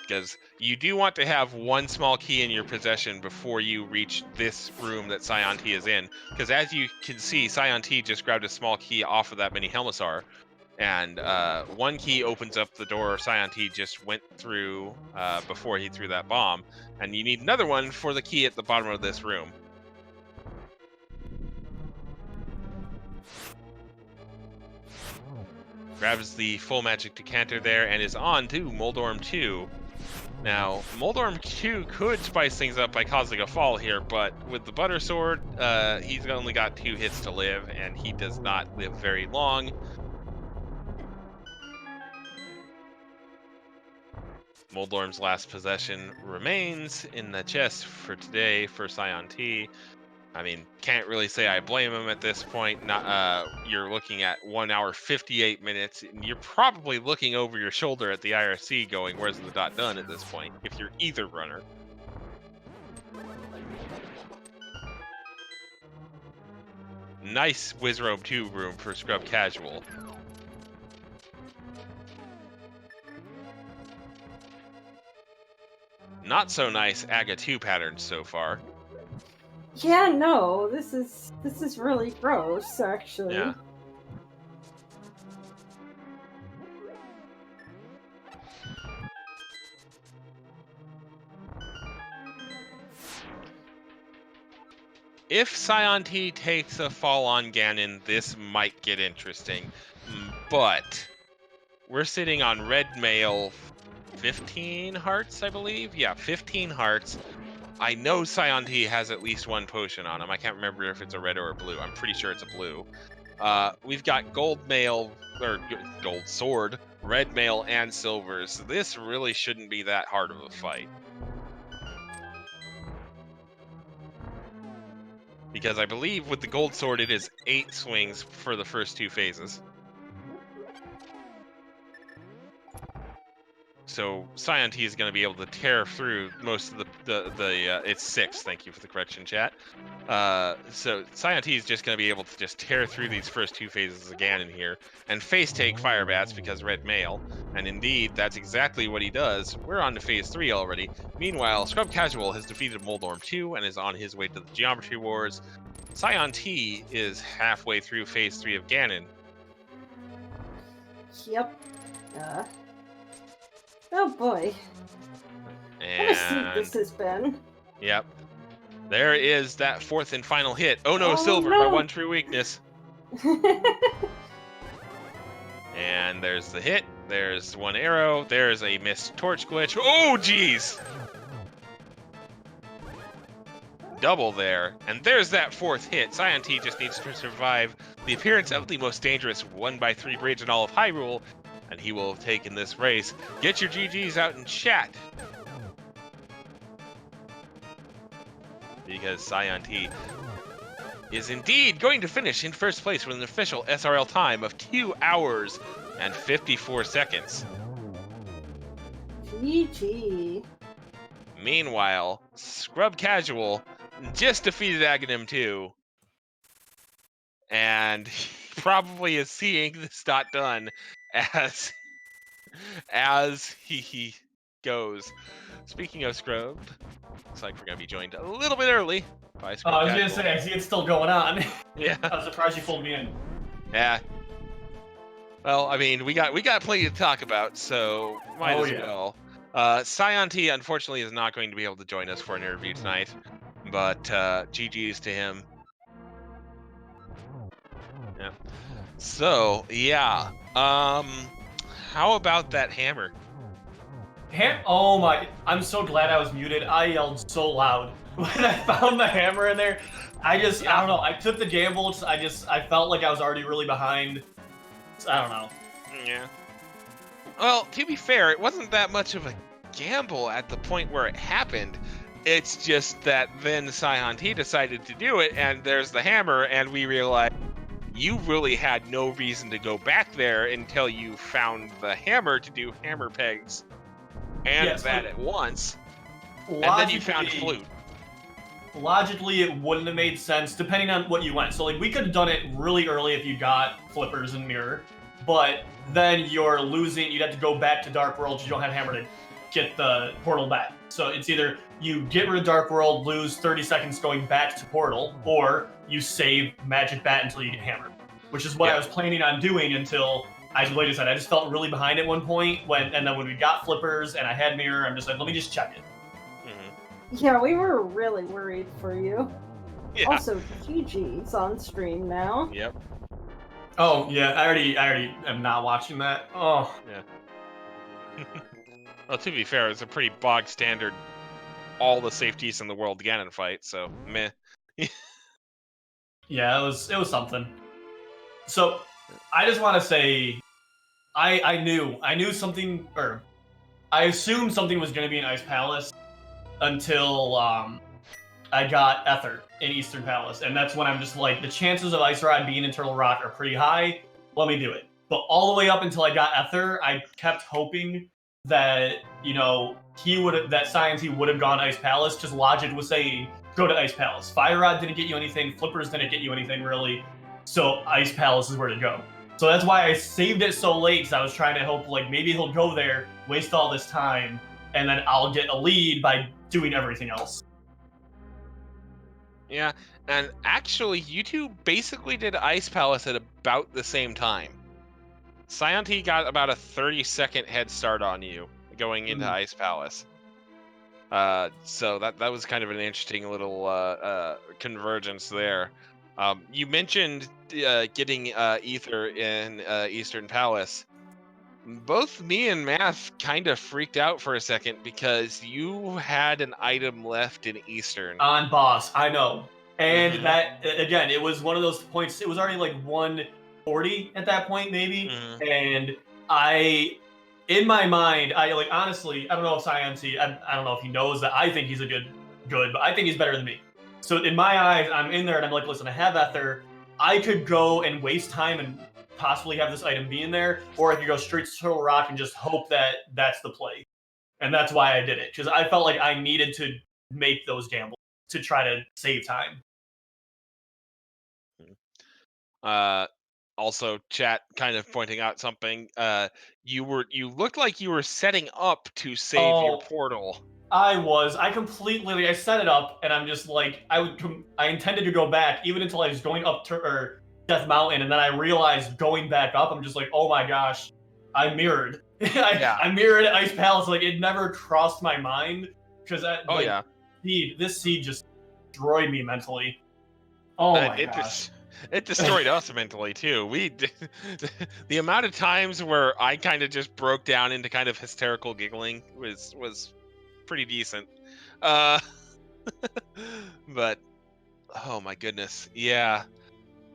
Because you do want to have 1 small key in your possession before you reach this room that saiontea is in. Because as you can see, saiontea just grabbed a small key off of that mini Helmasaur. And 1 key opens up the door saiontea just went through before he threw that bomb. And you need another one for the key at the bottom of this room. Grabs the full magic decanter there and is on to Moldorm 2. Now, Moldorm 2 could spice things up by causing a fall here, but with the Butter Sword, he's only got 2 hits to live, and he does not live very long. Moldorm's last possession remains in the chest for today for saiontea. I mean, can't really say I blame him at this point. Not, you're looking at 1 hour 58 minutes, and you're probably looking over your shoulder at the IRC going, "Where's the dot done?" at this point, if you're either runner. Nice Wizrobe 2 room for Scrubcasual. not so nice Aga 2 patterns so far. Yeah, no, this is really gross, actually. Yeah. If saiontea takes a fall on Ganon, this might get interesting. But we're sitting on red mail 15 hearts, I believe. Yeah, 15 hearts. I know saiontea has at least one potion on him. I can't remember if it's a red or a blue. I'm pretty sure it's a blue. We've got gold mail, or gold sword, red mail, and silver. So this really shouldn't be that hard of a fight. Because I believe with the gold sword, it is 8 swings for the first 2 phases. So saiontea is going to be able to tear through most of it's 6. Thank you for the correction, chat. So saiontea is just going to be able to just tear through these first 2 phases of Ganon here and face take fire bats because red mail. And indeed, that's exactly what he does. We're on to phase 3 already. Meanwhile, Scrubcasual has defeated Moldorm 2 and is on his way to the Geometry Wars. saiontea is halfway through phase 3 of Ganon. Yep. Oh boy. And What a sleep this has been. Yep. There is that 4th and final hit. Oh no, Oh, silver, no. my one true weakness. And there's the hit. There's one arrow. There's a missed torch glitch. Oh, jeez! Double there. And there's that 4th hit. saiontea just needs to survive the appearance of the most dangerous 1x3 bridge in all of Hyrule, and he will have taken this race. Get your GGs out in chat. Because saiontea is indeed going to finish in first place with an official SRL time of 2 hours and 54 seconds. GG. Meanwhile, Scrubcasual just defeated Aghanim 2, and he probably is seeing this dot done as he goes. Speaking of Scrub, looks like we're gonna be joined a little bit early by Scrubcasual. I was gonna say, I see it's still going on. Yeah. I was surprised you pulled me in. Yeah. Well, I mean, we got plenty to talk about, so might as well. saiontea, unfortunately, is not going to be able to join us for an interview tonight, but GG's to him. Yeah. So, yeah. How about that hammer? Oh my, I'm so glad I was muted. I yelled so loud when I found the hammer in there. I don't know, I took the gambles. I felt like I was already really behind. I don't know. Yeah. Well, to be fair, it wasn't that much of a gamble at the point where it happened. It's just that then saiontea decided to do it, and there's the hammer, and we realized you really had no reason to go back there until you found the hammer to do hammer pegs and at once. And then you found flute. Logically, it wouldn't have made sense depending on what you went. So, like, we could have done it really early if you got flippers and mirror, but then you're losing. You'd have to go back to Dark World. You don't have hammer to get the portal back. So it's either you get rid of Dark World, lose 30 seconds going back to portal, or you save Magic Bat until you get hammered, which is what I was planning on doing until I just felt really behind at one point and then when we got flippers and I had mirror, I'm just like, let me just check it. Yeah, we were really worried for you. Yeah. Also, GG's on stream now. Yep. Oh yeah, I already am not watching that. Oh yeah. Well, to be fair, it's a pretty bog standard, all the safeties in the world Ganon fight. So meh. Yeah, it was something. So I just want to say, I knew something, or I assumed something was going to be in Ice Palace until I got Ether in Eastern Palace, and that's when I'm just like, the chances of Ice Rod being in Turtle Rock are pretty high. Let me do it. But all the way up until I got Ether, I kept hoping that that saiontea would have gone to Ice Palace, because logic was saying go to Ice Palace. Fire Rod didn't get you anything. Flippers didn't get you anything really. So Ice Palace is where to go. So that's why I saved it so late, because I was trying to hope like maybe he'll go there, waste all this time, and then I'll get a lead by doing everything else. Yeah, and actually, you two basically did Ice Palace at about the same time. saiontea got about a 30-second head start on you going into Ice Palace. So that was kind of an interesting little convergence there. You mentioned getting Ether in Eastern Palace. Both me and Math kind of freaked out for a second because you had an item left in Eastern. On boss, I know. And that, again, it was one of those points, it was already like 140 at that point, maybe. And in my mind, honestly, I don't know if saiontea, I don't know if he knows that I think he's a good, but I think he's better than me. So in my eyes, I'm in there and I'm like, listen, I have Ether. I could go and waste time and possibly have this item be in there, or I could go straight to Turtle Rock and just hope that that's the play. And that's why I did it, because I felt like I needed to make those gambles to try to save time. Also, chat kind of pointing out something. You looked like you were setting up to save your portal. I completely, I set it up, and I'm just like, I intended to go back even until I was going up to Death Mountain, and then I realized going back up, I'm just like, oh my gosh, I mirrored. I mirrored Ice Palace. Like, it never crossed my mind because this seed just destroyed me mentally. Oh my gosh. It destroyed us mentally too. The amount of times where I kind of just broke down into kind of hysterical giggling was pretty decent. But oh my goodness, yeah.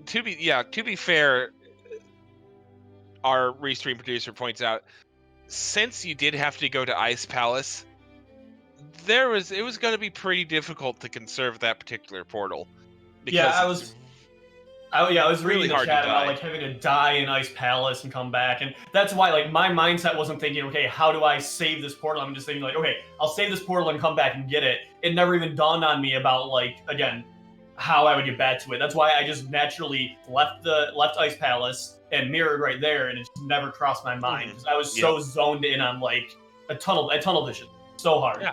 To be fair, our restream producer points out, since you did have to go to Ice Palace, it was going to be pretty difficult to conserve that particular portal. Because I was reading really the chat about like having to die in Ice Palace and come back, and that's why like my mindset wasn't thinking, okay, how do I save this portal? I'm just thinking like, okay, I'll save this portal and come back and get it. It never even dawned on me about like, again, how I would get back to it. That's why I just naturally left Ice Palace and mirrored right there, and it just never crossed my mind because I was so zoned in on like a tunnel vision, so hard. Yeah.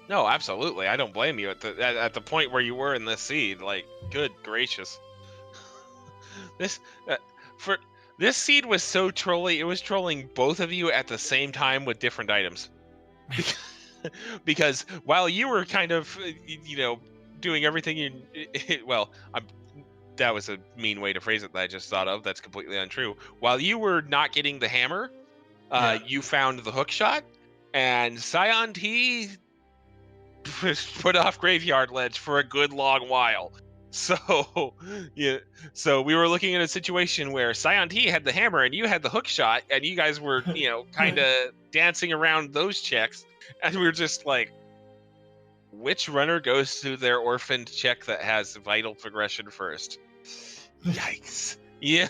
No, absolutely. I don't blame you at the point where you were in this seed. Like, good gracious. This seed was so trolly. It was trolling both of you at the same time with different items. Because while you were kind of, doing everything that was a mean way to phrase it that I just thought of. That's completely untrue. While you were not getting the hammer, you found the hook shot, and saiontea put off Graveyard Ledge for a good long while. So we were looking at a situation where saiontea had the hammer and you had the hook shot, and you guys were, kind of dancing around those checks, and we were just like, which runner goes through their orphaned check that has vital progression first? Yikes. Yeah.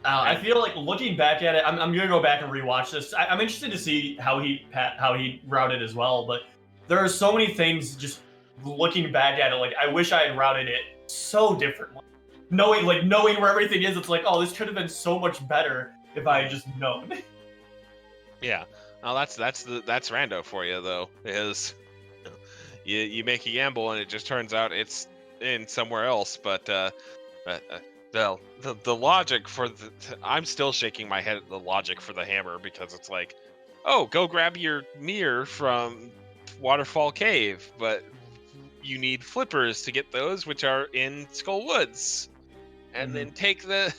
I feel like looking back at it, I'm gonna go back and rewatch this. I'm interested to see how he routed as well, but there are so many things just looking back at it, like I wish I had routed it so differently. Knowing where everything is, it's like, oh, this could have been so much better if I had just known. Yeah. Well, that's rando for you though. Is you make a gamble and it just turns out it's in somewhere else, but the logic for I'm still shaking my head at the logic for the hammer, because it's like, oh, go grab your mirror from Waterfall Cave, but you need flippers to get those, which are in Skull Woods, and then take the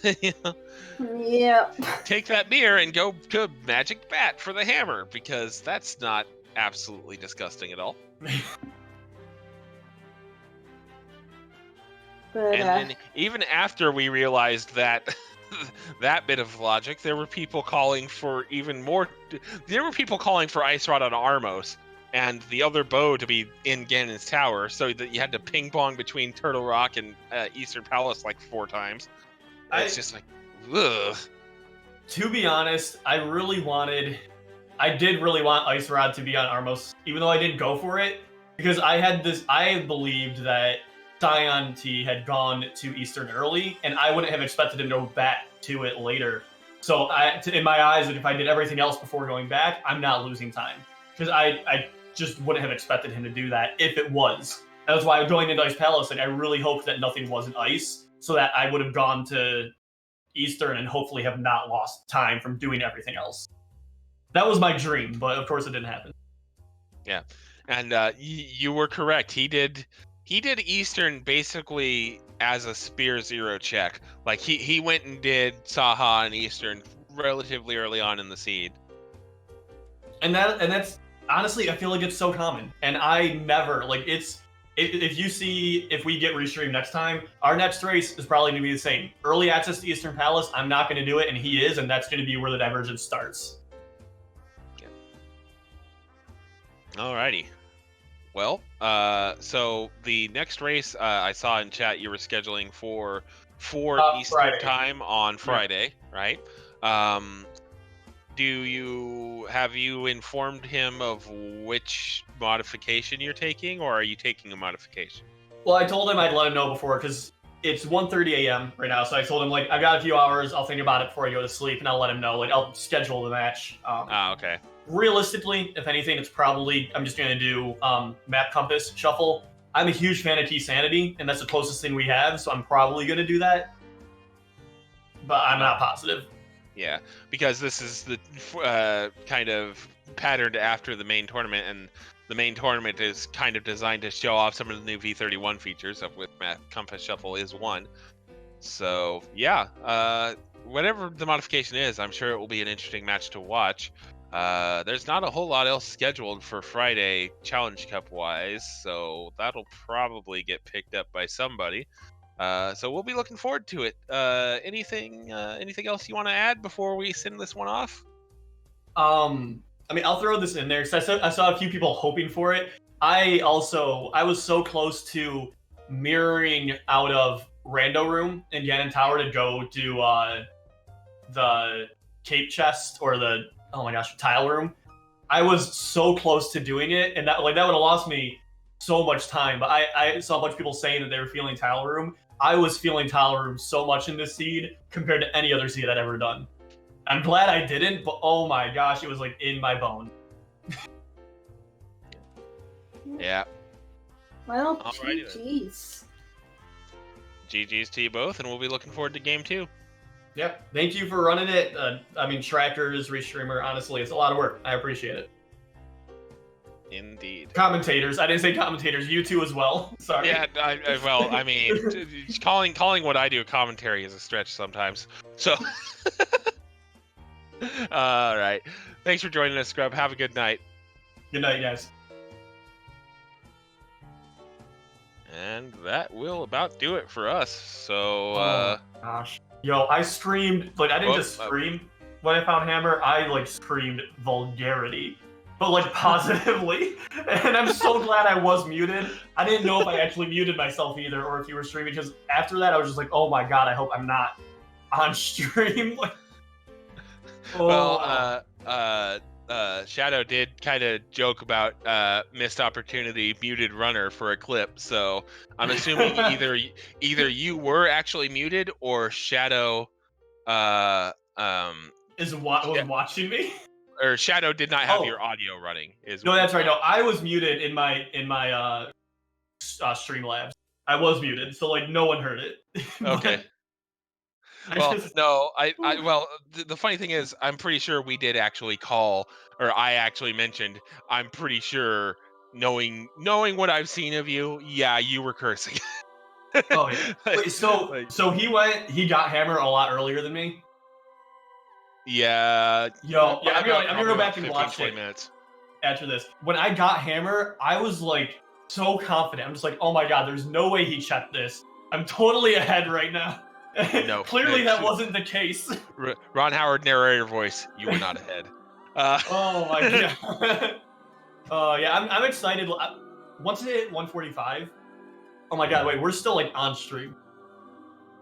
take that mirror and go to Magic Bat for the hammer, because that's not absolutely disgusting at all. But, and then even after we realized that that bit of logic, there were people calling for even more. There were people calling for Ice Rod on Armos and the other bow to be in Ganon's Tower, so that you had to ping pong between Turtle Rock and Eastern Palace like 4 times. It's just like, ugh. To be honest, I did really want Ice Rod to be on Armos, even though I didn't go for it, because I believed that saiontea had gone to Eastern early, and I wouldn't have expected him to go back to it later. So in my eyes, if I did everything else before going back, I'm not losing time. Because I just wouldn't have expected him to do that if it was. That's why going into Ice Palace, like, I really hoped that nothing wasn't ice, so that I would have gone to Eastern and hopefully have not lost time from doing everything else. That was my dream, but of course it didn't happen. Yeah, and you were correct. He did Eastern basically as a Spear Zero check. Like he went and did Saha and Eastern relatively early on in the seed. And that's honestly, I feel like it's so common. And I never like it's. If we get restreamed next time, our next race is probably going to be the same. Early access to Eastern Palace, I'm not going to do it, and he is, and that's going to be where the divergence starts. Alrighty. Well, so the next race I saw in chat you were scheduling for Eastern Friday. time on Friday, right? Have you informed him of which modification you're taking, or are you taking a modification? Well, I told him I'd let him know before, because it's 1:30 a.m. right now, so I told him, like, I've got a few hours, I'll think about it before I go to sleep, and I'll let him know. Like, I'll schedule the match. Okay. Realistically, if anything, it's probably, I'm just going to do Map Compass Shuffle. I'm a huge fan of T-Sanity, and that's the closest thing we have, so I'm probably going to do that. But I'm not positive. Yeah, because this is the kind of patterned after the main tournament, and the main tournament is kind of designed to show off some of the new V31 features, of which Map Compass Shuffle is one. So, yeah, whatever the modification is, I'm sure it will be an interesting match to watch. There's not a whole lot else scheduled for Friday Challenge Cup wise, so that'll probably get picked up by somebody. So we'll be looking forward to it. Anything else you want to add before we send this one off? I mean, I'll throw this in there because I saw a few people hoping for it. I was so close to mirroring out of Rando Room in Ganon Tower to go to the Cape Chest or the Tile Room. I was so close to doing it, and that would have lost me so much time. But I saw a bunch of people saying that they were feeling Tile Room. I was feeling Tile Room so much in this seed compared to any other seed I'd ever done. I'm glad I didn't, but oh my gosh, it was like in my bone. Yeah. Well, Alrighty GG's. GG's to you both, and we'll be looking forward to game 2. Yeah, thank you for running it. Trackers, restreamer, honestly, it's a lot of work. I appreciate it. Indeed. Commentators, I didn't say commentators, you two as well. Sorry. Yeah, I mean, calling what I do commentary is a stretch sometimes. So, all right. Thanks for joining us, Scrub. Have a good night. Good night, guys. And that will about do it for us. So, oh gosh. Yo, I streamed, like, I didn't just scream when I found Hammer, I, like, screamed vulgarity. But, like, positively. And I'm so glad I was muted. I didn't know if I actually muted myself either, or if you were streaming, because after that I was just like, oh my god, I hope I'm not on stream. Well, Shadow did kind of joke about missed opportunity, muted runner for a clip, so I'm assuming either you were actually muted or Shadow was watching me. Or Shadow did not have your audio running. No, that's right. No, I was muted in my Streamlabs. I was muted, so like no one heard it. Okay. The funny thing is, I'm pretty sure we did actually call, or I actually mentioned. I'm pretty sure, knowing what I've seen of you, yeah, you were cursing. Oh yeah. Wait, so he got Hammer a lot earlier than me. Yeah. Yo, yeah, I'm gonna go back and watch 20 it minutes after this. When I got Hammer, I was like so confident. I'm just like, oh my god, there's no way he checked this. I'm totally ahead right now. No, clearly that wasn't the case. Ron Howard narrator voice. You were not ahead. Oh my god. Yeah, I'm excited. Once it hit 145. Oh my god, wait, we're still like on stream.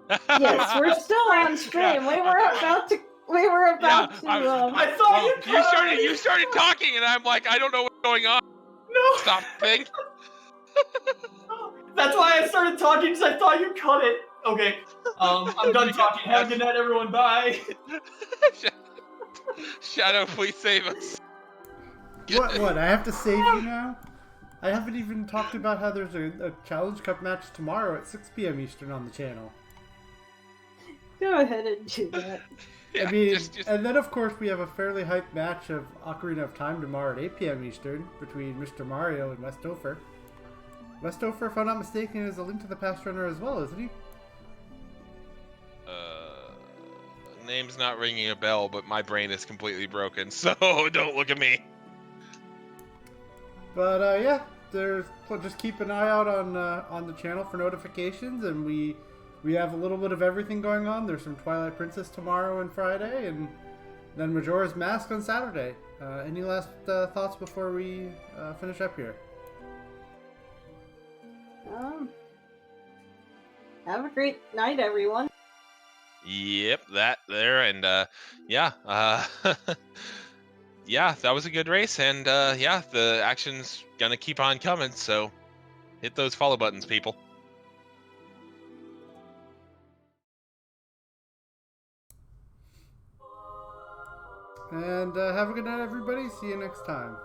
Yes, we're still on stream. Yeah. We were about to. I thought you started talking, and I'm like, I don't know what's going on. No. Stop thing. That's why I started talking, because I thought you cut it. Okay. I'm done talking. Have a good night, everyone. Bye. Shadow, please save us. What? I have to save you now? I haven't even talked about how there's a Challenge Cup match tomorrow at 6 p.m. Eastern on the channel. Go ahead and do that. Yeah, I mean, just and then of course we have a fairly hyped match of Ocarina of Time tomorrow at 8 p.m. Eastern between Mr. Mario and Westover. Westover, if I'm not mistaken, is a Link to the Past runner as well, isn't he? name's not ringing a bell, but my brain is completely broken, so don't look at me. But yeah, just keep an eye out on the channel for notifications, and we have a little bit of everything going on. There's some Twilight Princess tomorrow and Friday, and then Majora's Mask on Saturday. Any last thoughts before we finish up here? Have a great night, everyone. Yep, that there, and yeah, yeah, that was a good race, and yeah, the action's gonna keep on coming, so hit those follow buttons, people. And have a good night, everybody. See you next time.